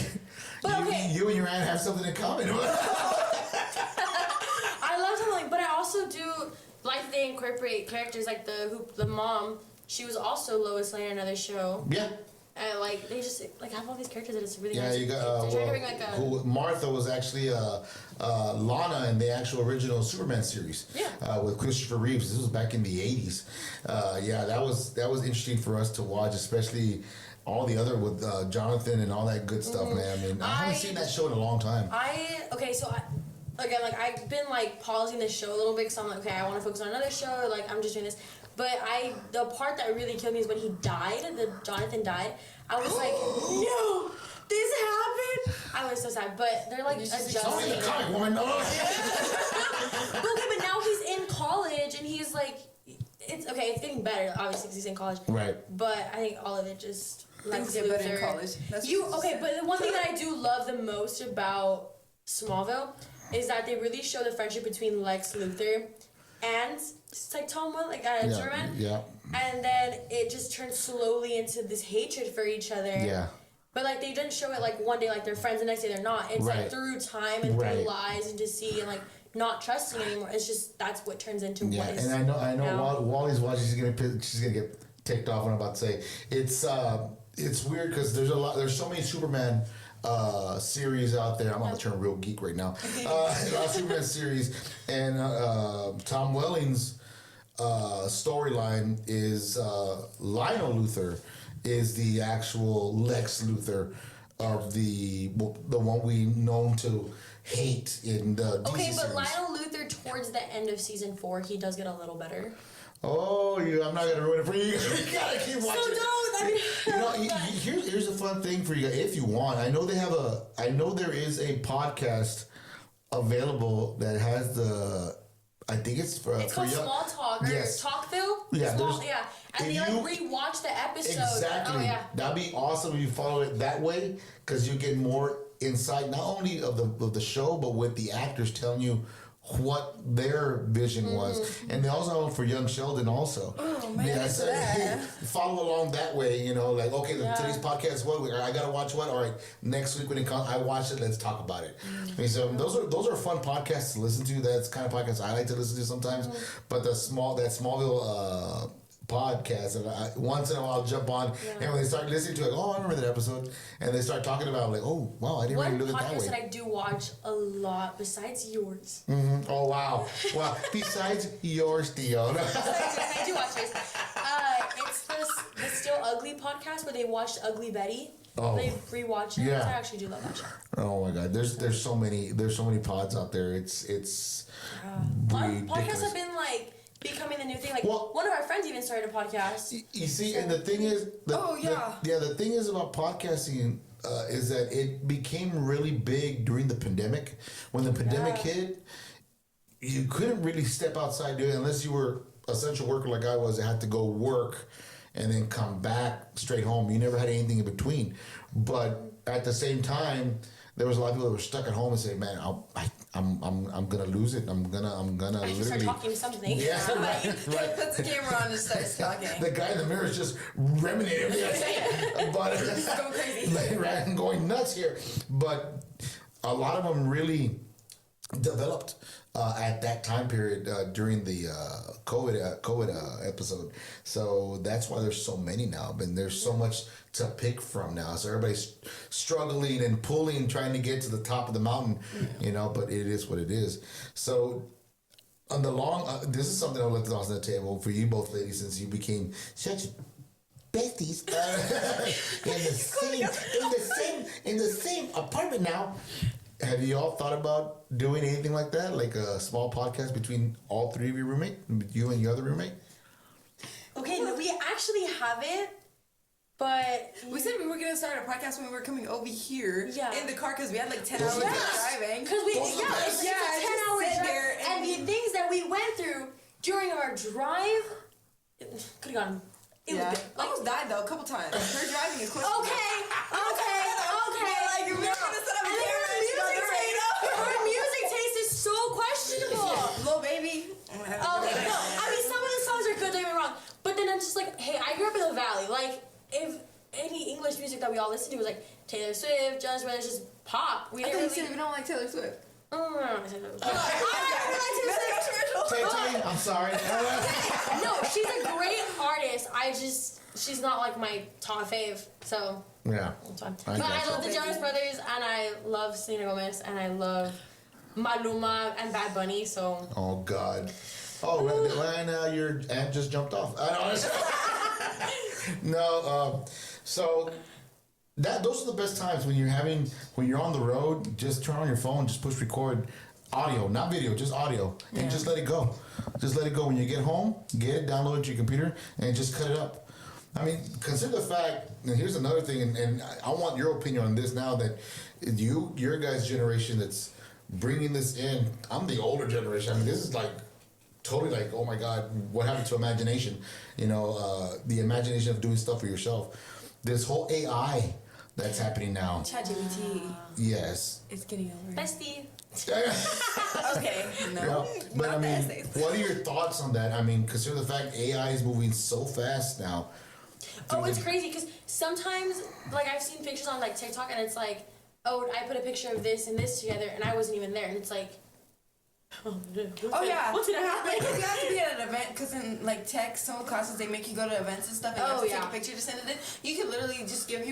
But okay. You and your aunt have something in common. I love Tom Welling, but I also do like they incorporate characters like the mom. She was also Lois Lane in another show. Yeah. And they just have all these characters that it's really yeah, nice. You got Martha was actually Lana in the actual original Superman series. Yeah. With Christopher Reeves. This was back in the 80s. That was interesting for us to watch, especially all the other with Jonathan and all that good stuff, man. I mean, I haven't seen that show in a long time. I've been pausing this show a little bit because I'm I want to focus on another show. I'm just doing this. But the part that really killed me is when he died, Jonathan died. I was like, no, this happened. I was so sad. But they're adjusting. Oh, the comic woman. But now he's in college and he's it's getting better, obviously, because he's in college. Right. But I think all of it just things get better in college. But the one thing that I do love the most about Smallville is that they really show the friendship between Lex Luthor and Tom Welling, Superman. Yeah. And then it just turns slowly into this hatred for each other. Yeah. But they didn't show it one day they're friends, the next day they're not. It's through time and through lies and deceit and not trusting anymore. It's just that's what turns into what is. And I know while Wally's watching, she's gonna get ticked off when I'm about to say it's weird because there's so many Superman series out there. I'm gonna turn real geek right now. A lot of Superman series, and Tom Welling's storyline is Lionel Luthor is the actual Lex Luthor of the one we known to hate in the DC Okay, but series. Lionel Luthor towards the end of season 4, he does get a little better. Oh, I'm not gonna ruin it for you. You gotta keep watching. So don't. Here's a fun thing for you if you want. I know there is a podcast available that has I think it's for. It's called Small Talk or Talkville. Yeah, and they rewatch the episode. Exactly. Oh yeah. That'd be awesome if you follow it that way, because you get more insight not only of the show, but with the actors telling you what their vision was. And they also have for Young Sheldon also. Oh man, follow along that way, today's podcast, I gotta watch what? All right, next week when it comes, I watch it, let's talk about it. I mean, so those are fun podcasts to listen to. That's kind of podcasts I like to listen to sometimes. But that Smallville podcast, and once in a while I'll jump on, and when they start listening to it, I remember that episode, and they start talking about oh wow, I didn't really look at that way. One podcast that I do watch a lot besides yours. Mm-hmm. Oh wow, besides yours, Theo. I do watch yours. It's the Still Ugly podcast where they watched Ugly Betty. Oh. They rewatch it. Yeah. I actually do love that show. Oh my God, there's so many pods out there. It's ridiculous. Podcasts have been becoming the new thing. One of our friends even started a podcast. You see, and the thing is, the thing is about podcasting is that it became really big during the pandemic. When the pandemic hit, you couldn't really step outside and do it unless you were essential worker like I was. I had to go work and then come back straight home. You never had anything in between. But at the same time, there was a lot of people that were stuck at home and said, man, I'm gonna lose it. I'm gonna I should start literally. talking something. Yeah, Right. right. Puts the camera on and starts talking. The guy in the mirror is just ruminating, but Going crazy. right, and going nuts here. But a lot of them really developed at that time period during the COVID episode. So that's why there's so many now. And there's so much to pick from now. So everybody's struggling and pulling, trying to get to the top of the mountain, you know, but it is what it is. So on the long, this is something I'll let toss on the table for you both ladies, since you became such besties in the same apartment now. Have you all thought about doing anything like that, like a small podcast between all three of your roommate, you and your other roommate? Okay, no, we actually haven't, but We said we were gonna start a podcast when we were coming over here in the car because we had like 10 hours of driving. Because it's a 10-hour sit drive, there and the things that we went through during our drive could have gone. It was good. I almost died though a couple times. Her driving is quick. Okay. Like you're gonna set up a camera. Her music taste is so questionable. Little baby. Okay, no, I mean some of the songs are good, don't get me wrong. But then I'm just like, hey, I grew up in the Valley. Like, if any English music that we all listened to was like Taylor Swift, Jonas Brothers, just pop. We didn't really. We don't like Taylor Swift. I don't like Taylor Swift. Tay, I'm sorry. No, she's a great artist. She's not like my top fave. So Yeah. that's fine. But I love the Jonas Brothers, and I love Selena Gomez, and I love Maluma and Bad Bunny. So. Oh God. Oh, right now your aunt just jumped off. No, so those are the best times when you're on the road. Just turn on your phone, just push record, audio, not video, just audio, and just let it go. Just let it go. When you get home, get it, download it to your computer, and just cut it up. I mean, consider the fact. And here's another thing, and I want your opinion on this now that your guys' generation that's bringing this in. I'm the older generation. I mean, this is like. Totally like, oh my God, what happened to imagination? You know, the imagination of doing stuff for yourself. This whole AI that's happening now. ChatGPT. Yes. It's getting over. Bestie. Okay. No. Yeah. But I mean, what are your thoughts on that? I mean, consider the fact AI is moving so fast now. Oh, it's crazy because sometimes, like, I've seen pictures on like TikTok, and it's like, oh, I put a picture of this and this together, and I wasn't even there, and it's like. Oh yeah. What's gonna happen? Like, you have to be at an event because in like tech, some classes they make you go to events and stuff, and you have to take a picture to send it in. You could literally just give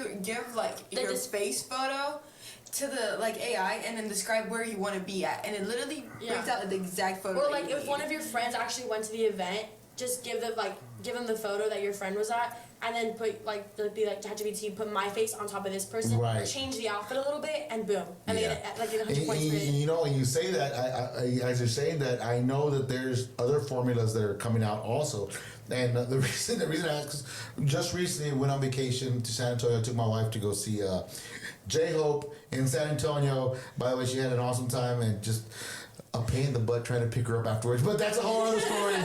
like your face photo to the like AI and then describe where you want to be at, and it literally brings out the exact photo. Or like if one of your friends actually went to the event, just give them the photo that your friend was at, and then put ChatGPT, put my face on top of this person, change the outfit a little bit, and boom, and they get 100 points for it. You know, when you say that, I as you're saying that, I know that there's other formulas that are coming out also. And the reason I asked is just recently I went on vacation to San Antonio. I took my wife to go see J-Hope in San Antonio. By the way, she had an awesome time and just a pain in the butt trying to pick her up afterwards. But that's a whole other story.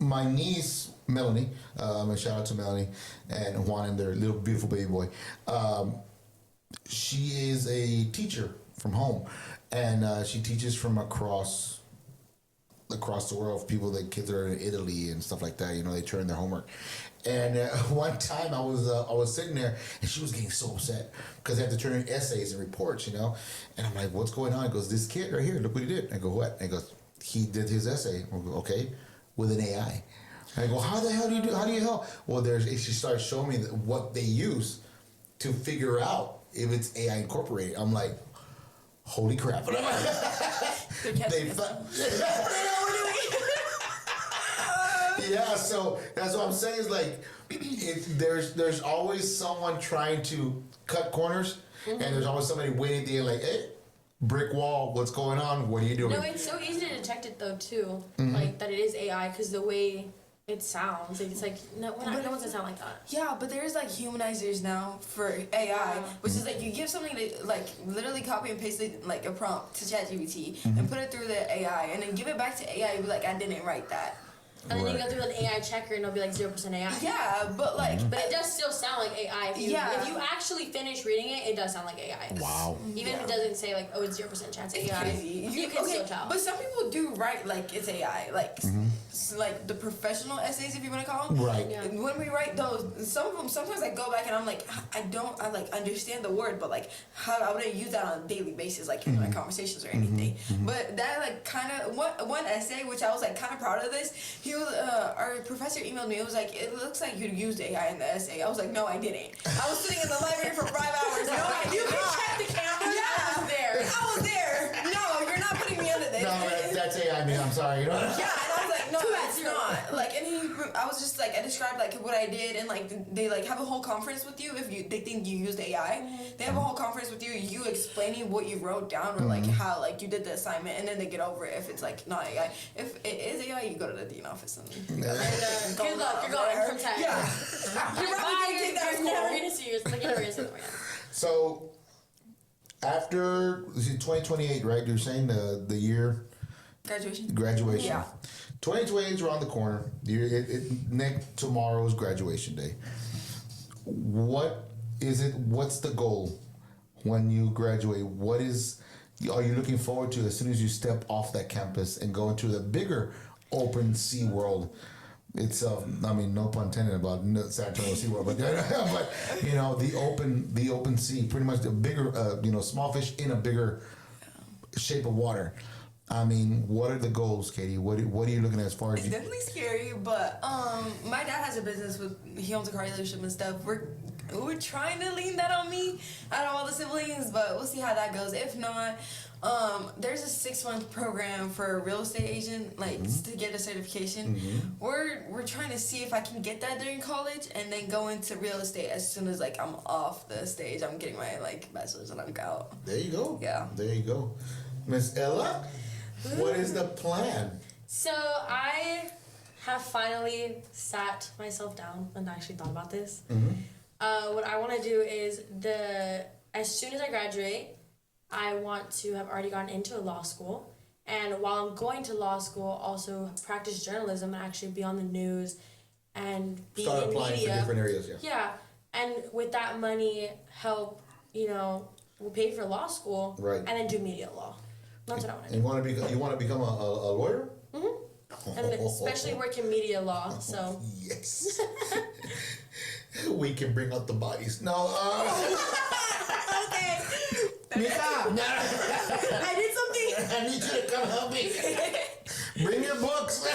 My niece, Melanie, a shout out to Melanie and Juan and their little beautiful baby boy. She is a teacher from home, and she teaches from across the world. People, like kids that are in Italy and stuff like that. You know, they turn their homework. And one time I was sitting there, and she was getting so upset because they had to turn in essays and reports. You know, and I'm like, "What's going on?" He goes, "This kid right here, look what he did." I go, "What?" And he goes, "He did his essay." I go, "Okay, with an AI." And I go, "How the hell do you do? How do you help?" Well, she started showing me what they use to figure out if it's AI incorporated. I'm like, holy crap! Yeah, so that's what I'm saying is like, there's always someone trying to cut corners, and there's always somebody waiting at the end like, hey, brick wall, what's going on? What are you doing? No, it's so easy to detect it though too, like that it is AI because the way it sounds, it's like no one's gonna sound like that. Yeah, but there's like humanizers now for AI, which is like you give something to like literally copy and paste it, like a prompt to ChatGPT and put it through the AI, and then give it back to AI and be like, I didn't write that. And then you go through an AI checker and it'll be like 0% AI. Yeah, but like... But it does still sound like AI. If you actually finish reading it, it does sound like AI. Wow. Even if it doesn't say like, oh, it's 0% chance AI. Crazy. You can still tell. But some people do write like it's AI. Like, like the professional essays, if you want to call them. Right. Yeah. When we write those, some of them, sometimes I go back and I'm like, I like understand the word, but like how I wouldn't use that on a daily basis, like in my conversations or anything. But that like kind of one essay, which I was like kind of proud of this. He was our professor emailed me. It was like, it looks like you used AI in the essay. I was like, no, I didn't. I was sitting in the library for 5 hours. No, I did not. Check the camera. Yeah, I was there. No, you're not putting me under this. No, that's AI, man. I'm sorry. You know? Yeah, and I was like, no, it's not. Like, and I was just like, I described like what I did, and like they like have a whole conference with you if they think you used AI. They have a whole conference with you explaining what you wrote down or like how like you did the assignment, and then they get over it if it's like not AI. If it is AI, you go to the dean office and good luck. You're going from 10. Yeah, you're never gonna see yours. Like you're never gonna see them again. So after 2028, right? You're saying the year graduation. Yeah. 2028 is around the corner. Next tomorrow is graduation day. What is it? What's the goal when you graduate? What are you looking forward to as soon as you step off that campus and go into the bigger open sea world itself? I mean, no pun intended about San Antonio Sea World, but you know, the open sea, pretty much the bigger, small fish in a bigger shape of water. I mean, what are the goals, Katie? What are you looking at as far as? It's definitely scary, but my dad has a business he owns a car dealership and stuff. We're trying to lean that on me out of all the siblings, but we'll see how that goes. If not, there's a 6-month program for a real estate agent, like to get a certification. We're trying to see if I can get that during college and then go into real estate as soon as like I'm off the stage. I'm getting my like bachelor's and I'm out. There you go. Yeah. There you go, Miss Ella. What is the plan? So I have finally sat myself down and actually thought about this. What I want to do is as soon as I graduate, I want to have already gone into a law school. And while I'm going to law school, also practice journalism and actually be on the news and be Start in applying media. for different areas, Yeah. And with that money, help, we'll pay for law school. Right. And then do media law. That's what I want to do. You want to become a lawyer? And especially work in media law, so. Yes. We can bring out the bodies. No. Okay. Yeah. I did something. I need you to come help me. Bring your books.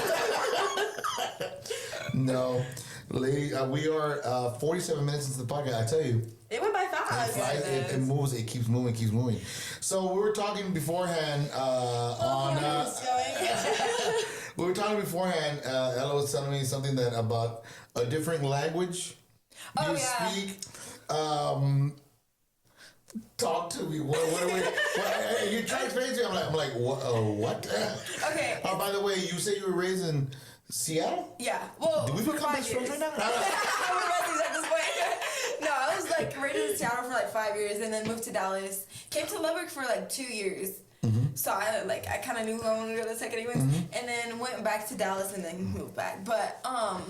No. Lady, we are 47 minutes into the podcast. I tell you. It went by fast. It moves. It keeps moving. So we were talking beforehand we were talking beforehand. Ella was telling me something about a different language you speak. Talk to me. What are we? You try to explain to me. I'm like, what? Okay. Oh, by the way, you say you were raised in Seattle? Yeah. Well, do we become best friends right now? We're besties at this point. No, I was like raised in Seattle for like 5 years and then moved to Dallas. Came to Lubbock for like 2 years. So I kind of knew I wanted to go to Tech anyways. And then went back to Dallas and then moved back. But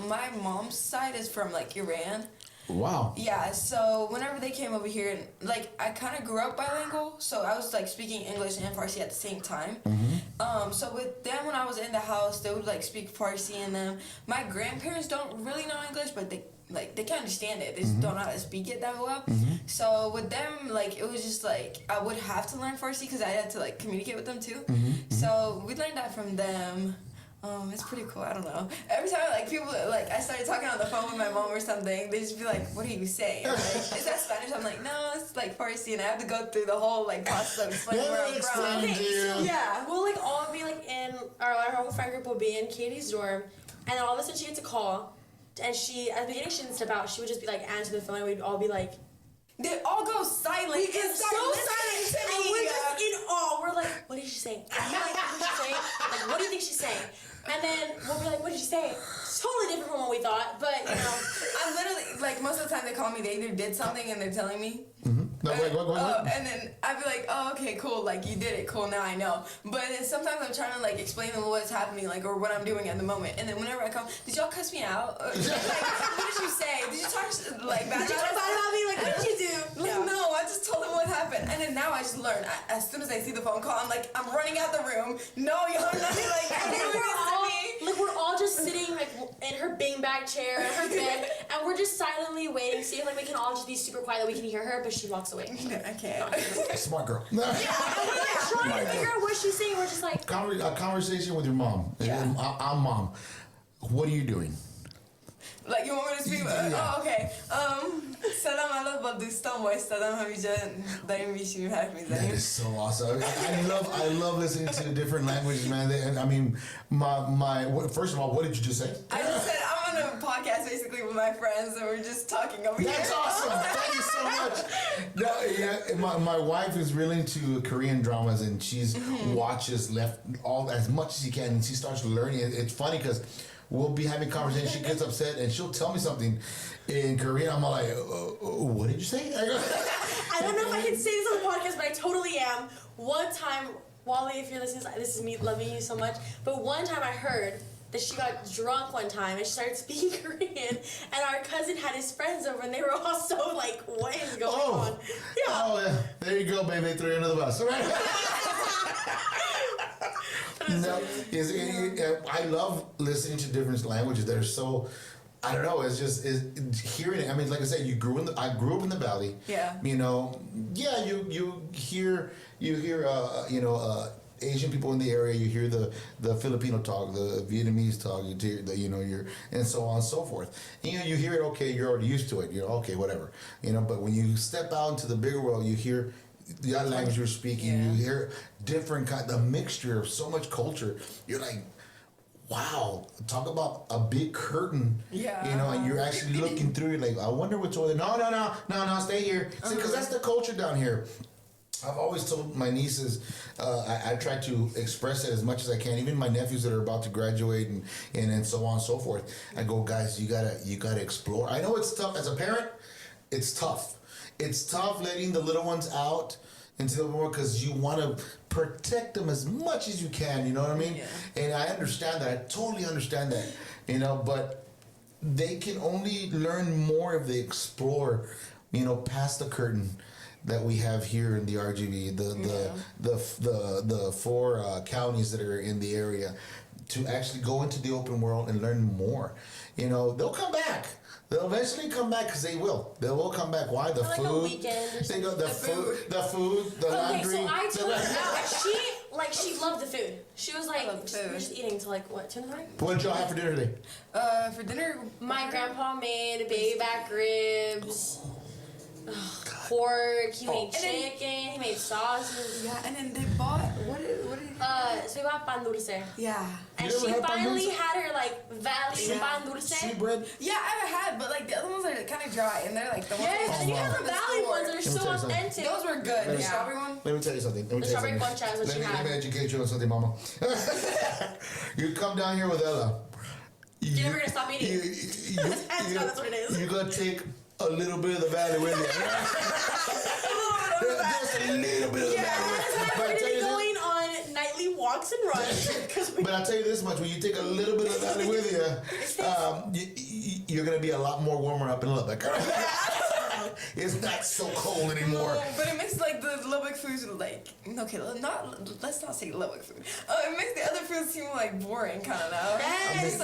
my mom's side is from like Iran. Wow. Yeah, so whenever they came over here, like I kind of grew up bilingual, so I was like speaking English and Farsi at the same time. So with them, when I was in the house, they would like speak Farsi, and them. My grandparents don't really know English, but they can understand it. They just don't know how to speak it that well. So with them, like it was just like I would have to learn Farsi because I had to like communicate with them too. So we learned that from them. It's pretty cool. I don't know. Every time like people like I started talking on the phone with my mom or something, they just be like, "What are you saying?" Like, is that Spanish? I'm like, "No, it's like Farsi," and I have to go through the whole like process of explaining where I'm from. Yeah, we'll like all be like in our whole friend group will be in Katie's dorm, and then all of a sudden she gets a call, and she at the beginning she didn't step out. She would just be like answer the phone, and we'd all be like. They all go silent. It's so silent to me. And we're just in awe. We're like, what did she say? And we're like, what did she say? Like, what do you think she's saying? And then we'll be like, what did she say? It's totally different from what we thought, but I'm literally like most of the time they call me, they either did something and they're telling me, No, wait. And then I'd be like, oh, okay, cool. Like, you did it. Cool, now I know. But then sometimes I'm trying to, like, explain them what's happening, like, or what I'm doing at the moment. And then whenever I come, did y'all cuss me out? Like, what did you say? Did you talk, like, bad Did you talk bad about me? Like, what did you do? Like, no, I just told them what happened. And then now I just learn. As soon as I see the phone call, I'm like, I'm running out the room. No, y'all are not, like, and then we're all just sitting, like, in her beanbag chair, in her bed, and we're just silently waiting, see if, like, we can all just be super quiet that we can hear her, but she walks away. I can't. Smart girl. Yeah, and we're like trying to figure out what she's saying. We're just like A conversation with your mom. Yeah. I'm mom. What are you doing? Like, you want me to speak? Oh, okay. Salam ala badustan wa salam hamijan daim bishim harf That is so awesome. I love listening to the different languages, man. And I mean, first of all, what did you just say? I just said I'm on a podcast basically with my friends, and we're just talking over here. That's awesome. Thank you so much. No, yeah, my wife is really into Korean dramas, and she's watches all as much as she can, and she starts learning. It's funny because we'll be having conversations. She gets upset, and she'll tell me something in Korean. I'm like, what did you say? I don't know if I can say this on the podcast, but I totally am. One time, Wally, if you're listening, this is me loving you so much. But one time I heard that she got drunk one time and she started speaking Korean, and our cousin had his friends over, and they were all so like, what is going on? Yeah. Oh, yeah. There you go, baby. Throw you under the bus. No, I love listening to different languages that are so, I don't know, it's hearing it. I mean, like I said, I grew up in the valley. Yeah. You know, yeah, you hear Asian people in the area, you hear the Filipino talk, the Vietnamese talk, and so on and so forth. And, you hear it, okay, you're already used to it. You're okay, whatever. But when you step out into the bigger world, you hear the other language you're speaking, you hear different the mixture of so much culture. You're like, wow, talk about a big curtain. Yeah. And you're actually looking through. You're like, I wonder what's over there. No, stay here. Because that's the culture down here. I've always told my nieces, I try to express it as much as I can. Even my nephews that are about to graduate and so on and so forth. I go, guys, you gotta explore. I know it's tough as a parent. It's tough. It's tough letting the little ones out into the world because you want to protect them as much as you can. You know what I mean? Yeah. And I understand that. I totally understand that. But they can only learn more if they explore. Past the curtain that we have here in the RGV, the four counties that are in the area, to actually go into the open world and learn more. They'll come back. They'll eventually come back because they will. They will come back. Why? The food. A weekend. They go the food, the laundry. Okay, so I told her she loved the food. She was like, we're just eating till 2 in the morning. What did y'all have for dinner today? For dinner, my grandpa made baby back ribs. Pork, he made chicken, he made sauces. Yeah, and then they bought, what did so we bought pan dulce. Yeah. And she finally had her, valley pan dulce. Sweet bread? Yeah, I had, but, the other ones are kind of dry, and they're, the ones and you have the valley ones that are so authentic. Those were good. The strawberry one? Let me tell you something. The strawberry concha is what she had. Let me educate you on something, mama. You come down here with Ella. You're never going to stop eating. That's what it is. You're going to take a little bit of the valley with you. Just a little bit of the valley. We're going to be going on nightly walks and runs. But I'll tell you this much: when you take a little bit of the valley with you, you're going to be a lot more warmer up in Lubbock. It's not so cold anymore. No, but it makes the Lubbock foods let's not say Lubbock food. It makes the other foods seem boring kind of now. Yes.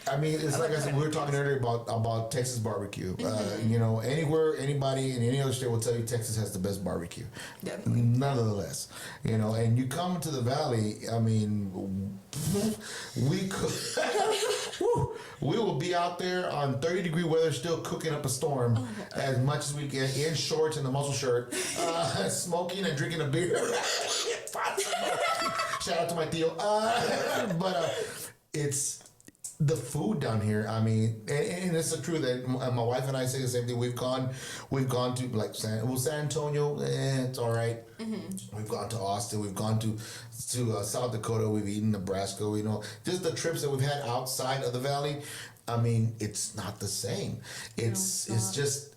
It's like I said, we were talking earlier about Texas barbecue. Anywhere, anybody in any other state will tell you Texas has the best barbecue. Definitely. Nonetheless, and you come to the valley. I mean, we could. We will be out there on 30-degree weather, still cooking up a storm as much as we can, in shorts and a muscle shirt, smoking and drinking a beer. Shout out to my Theo. But it's the food down here. I mean, and it's the truth that my wife and I say the same thing. We've gone to San Antonio. It's all right. Mm-hmm. We've gone to Austin. We've gone to South Dakota. We've eaten Nebraska. Just the trips that we've had outside of the valley. I mean, it's not the same. It's just.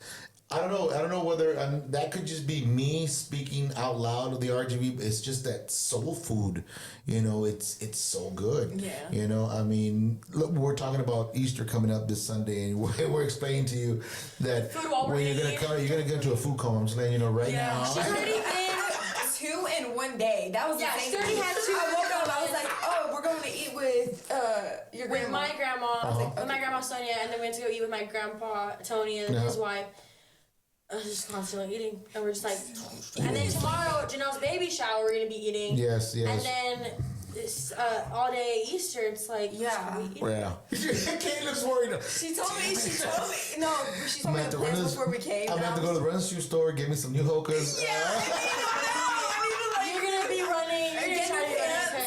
I don't know whether that could just be me speaking out loud of the RGB. It's just that soul food, it's so good. Yeah. I mean, look, we're talking about Easter coming up this Sunday, and we're explaining to you that when you're gonna go into a food coma. I'm just letting you know right now. She's already been 2 in one day. That was the thing. She already had 2. I woke up. I was like, oh, we're going to eat with your grandma. With my grandma, with my grandma Sonia, and then we went to go eat with my grandpa Tony and his wife. I was just constantly eating, and we're just like, and then tomorrow Janelle's baby shower we're gonna be eating. Yes. And then this all day Easter, it's like Yeah. Kate looks worried. She told me. No, she told me the plans before we came. I'm gonna have to go to the run shoe store, get me some new hokas. Yeah. You're gonna be running. You're gonna try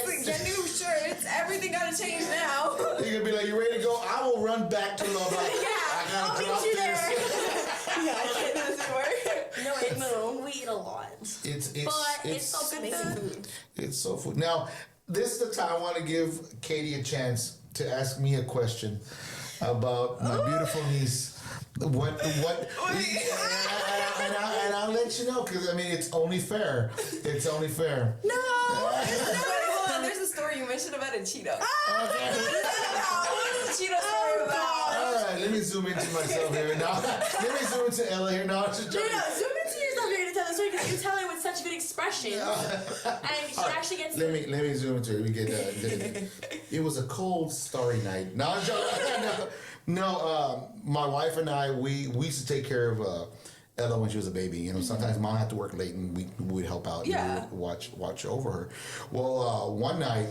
to get new shirts. Everything gotta change now. You're gonna be like, you ready to go? I will run back to Lubbock. Yeah, I gotta drop this. No, we eat a lot. It's so good food. It's so food. Now, this is the time I want to give Katie a chance to ask me a question about my beautiful niece. What? And I'll let you know, because I mean it's only fair. It's only fair. No. Hold on. There's a story you mentioned about a Cheeto. What is a Cheeto story about? All right, let me zoom into myself here now. Let me zoom into Ella here now. No, zoom into yourself. You're gonna tell the story because you tell it with such good expression, and she actually gets. Let me zoom into it. We get it was a cold, starry night. No, I'm joking. No. My wife and I, we used to take care of Ella when she was a baby. Sometimes Mom had to work late, and we would help out. Yeah. And we would watch over her. Well, one night,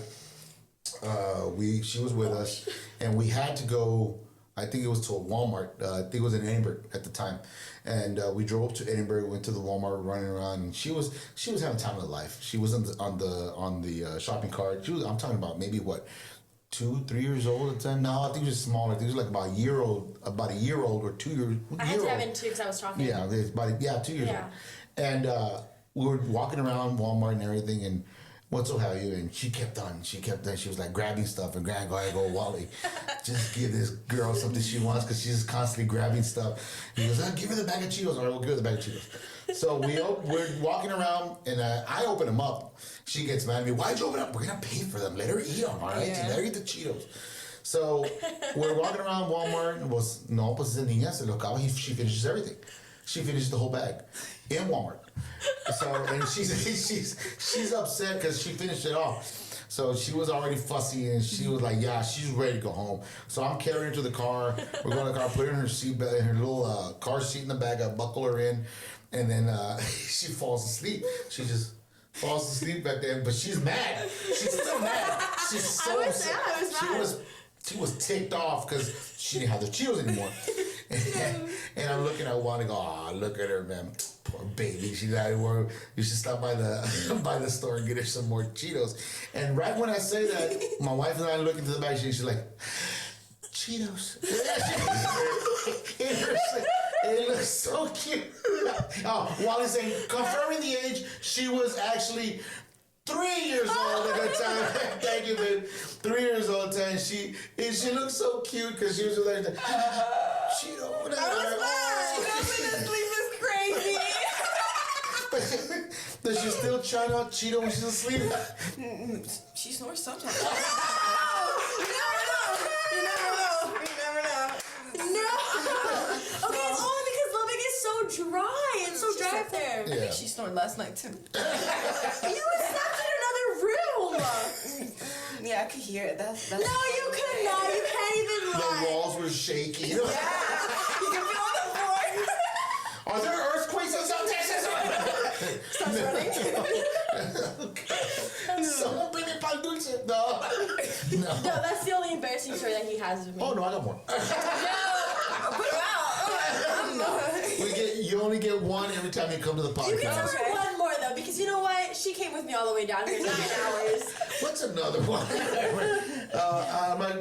she was with us, and we had to go. I think it was to a Walmart. I think it was in Edinburgh at the time, and we drove up to Edinburgh. Went to the Walmart, running around, and she was having time of her life. She was on the shopping cart. I'm talking about maybe 2-3 years old at the time. No, I think it was smaller. I think it was like about a year old or 2 years. I had to have it too because I was talking. Yeah, it's about 2 years old, and we were walking around Walmart and everything, and what so have you, and she kept on. She was like grabbing stuff, and Grand go, Wally, just give this girl something she wants, because she's constantly grabbing stuff. And he goes, give her the bag of Cheetos. All right, we'll give her the bag of Cheetos. So we're walking around, and I open them up. She gets mad at me. Why'd you open up? We're gonna pay for them. Let her eat them. All right, let her eat the Cheetos. So we're walking around Walmart, and pues esa niña se lo acaba. She finishes everything. She finishes the whole bag in Walmart. So, and she's upset because she finished it off. So she was already fussy, and she was like, she's ready to go home. So I'm carrying her to the car. We're going to the car, put her in her seatbelt, in her little car seat in the back. I buckle her in, and then she falls asleep. She just falls asleep back there, but she's mad. She's still mad. She's so upset. I was mad. She was ticked off because she didn't have the Cheetos anymore. And I'm looking at one and go, look at her, man. Poor baby. She's out of work. You should stop by the store and get her some more Cheetos. And right when I say that, my wife and I look into the bag. She's like, Cheetos. It looks so cute. Wally's saying, confirming the age, she was actually 3 years old at that time. Thank you, babe. 3 years old at the time. She looked so cute because she was just like, Cheeto. She doesn't sleep is crazy. Does she still try out Cheeto when she's asleep? She snores sometimes. You never know. No. Okay, it's only because Lubbock is so dry. It's so dry up there. I think she snored last night too. You slept in another room. Yeah, I could hear it. That's No, you could not. You can't even lie. The walls were shaky. Yeah. You can feel on the floor. Are there earthquakes in South Texas? Stop running. No, that's the only embarrassing story that he has of me. Oh no, I got more. No, put it out. You only get one every time you come to the podcast. You can tell her one more though, because you know what? She came with me all the way down here 9 hours. What's another one?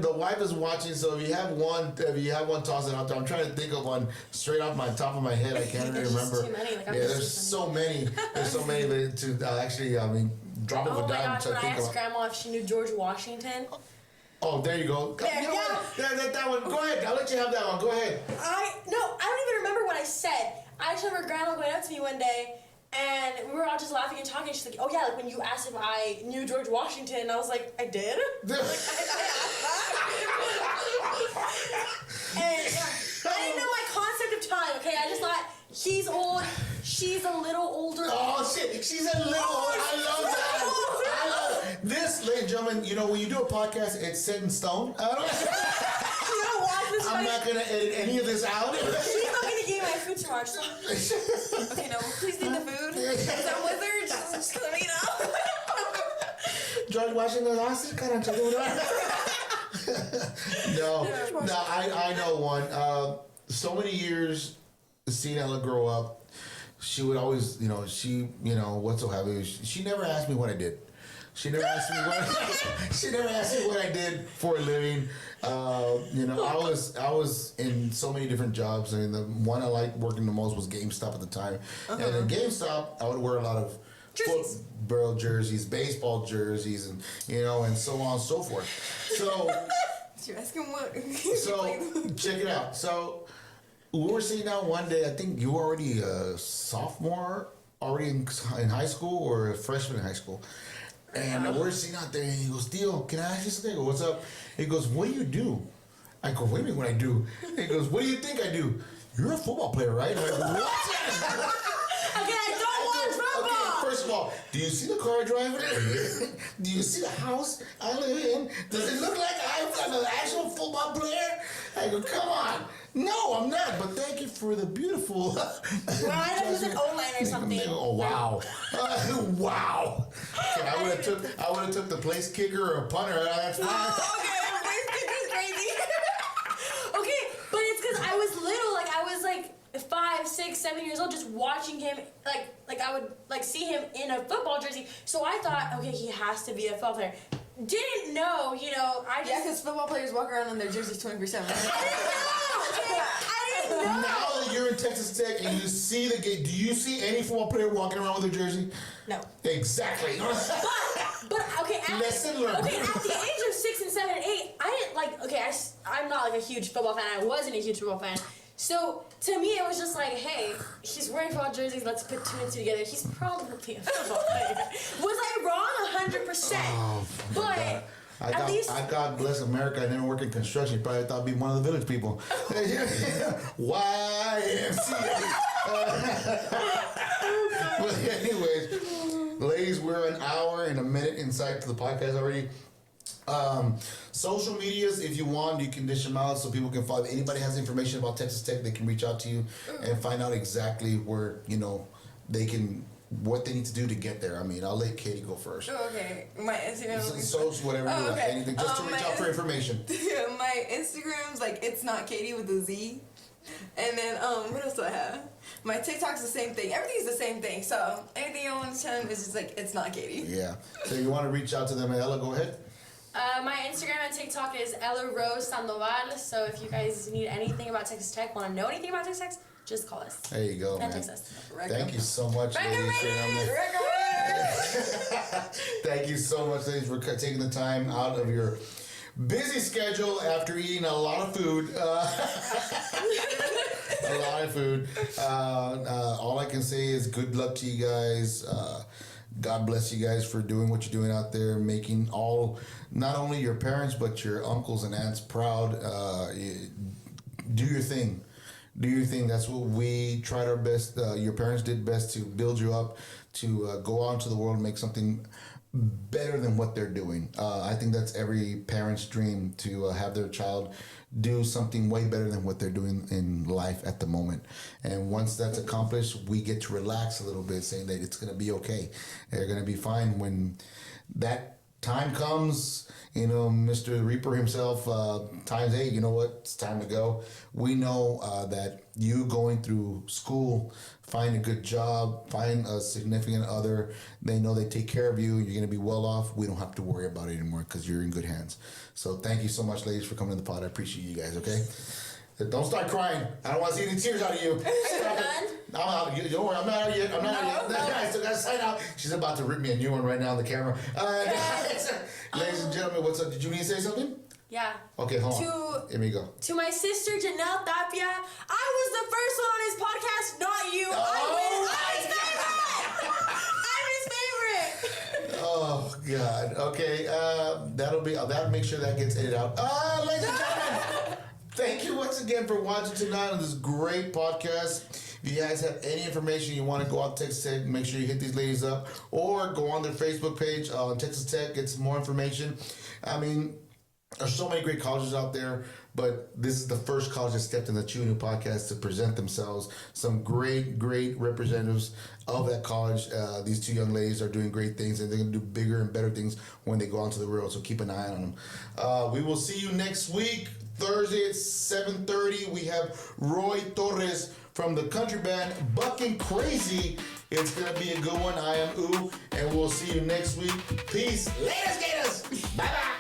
The wife is watching, so if you have one, toss it out there. I'm trying to think of one straight off my top of my head. I can't really remember. Too many. There's so many. There's so many to actually. I mean, drop of a dime. Oh my gosh! When I asked Grandma if she knew George Washington. Oh, there you go. There, you know what? That one. Go ahead. I'll let you have that one. Go ahead. I don't even remember what I said. I just remember grandma going up to me one day, and we were all just laughing and talking. She's like, "Oh yeah, like when you asked if I knew George Washington," and I was like, "I did." Like, I asked that. And I didn't know my concept of time. Okay, I just thought he's old, she's a little older. Oh shit, she's a little old. I love that. I love this, ladies and gentlemen. You know, when you do a podcast, it's set in stone. I'm not gonna edit any of this out. She's not gonna give me my food tomorrow. So. Okay, no, please eat the food. Because I'm with her, just let me know. George Washington, No, I know one. So many years seeing Ella grow up, she would always, whatsoever. She never asked me what I did. She never asked me what I did for a living. I was in so many different jobs. I mean, the one I liked working the most was GameStop at the time. And at GameStop, I would wear a lot of football jerseys, baseball jerseys, and and so on and so forth. So you're asking what? So check it out. So we were sitting down one day. I think you were already a sophomore, already in high school, or a freshman in high school. And we're sitting out there, and he goes, "Theo, can I ask you something?" I go, "What's up?" He goes, "What do you do?" I go, "What do you mean what I do?" He goes, "What do you think I do?" "You're a football player, right?" I'm like, "What?" Okay, I don't watch football. Okay, first of all, do you see the car driving? Do you see the house I live in? Does it look like I'm an actual football player? I go, "Come on." "No, I'm not, but thank you for the beautiful..." Well, I thought it was an O-line or something. Oh, wow. Wow. Okay, I would have took the place kicker or a punter. That's fine. Okay, place kicker's crazy. Okay, but it's because I was little, like I was like 5, 6, 7 years old, just watching him, like I would like see him in a football jersey. So I thought, okay, he has to be a football player. Didn't know, I just... Yeah, because football players walk around in their jerseys 24/7. I didn't know. Now that you're in Texas Tech and you see the game, do you see any football player walking around with a jersey? No. Exactly. But okay, Lesson learned. Okay, at the age of 6 and 7 and 8, I didn't I'm not like a huge football fan. I wasn't a huge football fan. So to me, it was just like, hey, he's wearing football jerseys. Let's put 2 and 2 together. He's probably a football player. Was I wrong? 100%. Oh, but at least I God bless America. I didn't work in construction. You probably thought I'd be one of the village people. YMCA. But anyways, ladies, we're an hour and a minute inside to the podcast already. Social medias, if you want, you can dish them out so people can follow. If anybody has information about Texas Tech, they can reach out to you and find out exactly where they can, what they need to do to get there. I mean, I'll let Katie go first. Oh, okay. My Instagram. Social, whatever you want, anything, just to reach out for information. My Instagram's like It's Not Katie with a Z. And then what else do I have? My TikTok's the same thing. Everything's the same thing. So anything you want to tell them is just like It's Not Katie. Yeah. So you want to reach out to them, Ella? Go ahead. My Instagram and TikTok is Ella Rose Sandoval. So if you guys need anything about Texas Tech, want to know anything about Texas Tech, just call us. There you go, man. Texas. Thank you so much, ladies. Thank you so much, ladies, for taking the time out of your busy schedule after eating a lot of food. A lot of food. All I can say is good luck to you guys. God bless you guys for doing what you're doing out there, making not only your parents, but your uncles and aunts proud. Do your thing. Do your thing. That's what we tried our best. Your parents did best to build you up, to go out into the world and make something better than what they're doing. I think that's every parent's dream, to have their child do something way better than what they're doing in life at the moment. And once that's accomplished, we get to relax a little bit, saying that it's going to be okay. They're going to be fine when that time comes. Mr. Reaper himself, times 8, you know what? It's time to go. We know that you going through school, find a good job, find a significant other. They know they take care of you. You're going to be well off. We don't have to worry about it anymore because you're in good hands. So thank you so much, ladies, for coming to the pod. I appreciate you guys, okay? Don't start crying. I don't want to see any tears out of you. Stop it. I'm out. Don't worry, I'm not out yet. I still got to sign out. She's about to rip me a new one right now on the camera. Ladies and gentlemen, what's up? Did you need to say something? Yeah. Okay, hold on. Here we go. To my sister, Janelle Tapia, I was the first one on his podcast, not you. I'm his favorite. Oh, God. Okay, that'll make sure that gets edited out. Ladies and gentlemen, thank you once again for watching tonight on this great podcast. If you guys have any information you want to go out to Texas Tech, make sure you hit these ladies up or go on their Facebook page on Texas Tech, get some more information. I mean, there's so many great colleges out there, but this is the first college that stepped in the Chew New podcast to present themselves. Some great representatives of that college. These two young ladies are doing great things, and they're going to do bigger and better things when they go onto the road, so keep an eye on them. We will see you next week, Thursday at 7:30. We have Roy Torres from the country band Bucking Crazy. It's going to be a good one. I am Ooh, and we'll see you next week. Peace. Laters, Gators. Bye-bye.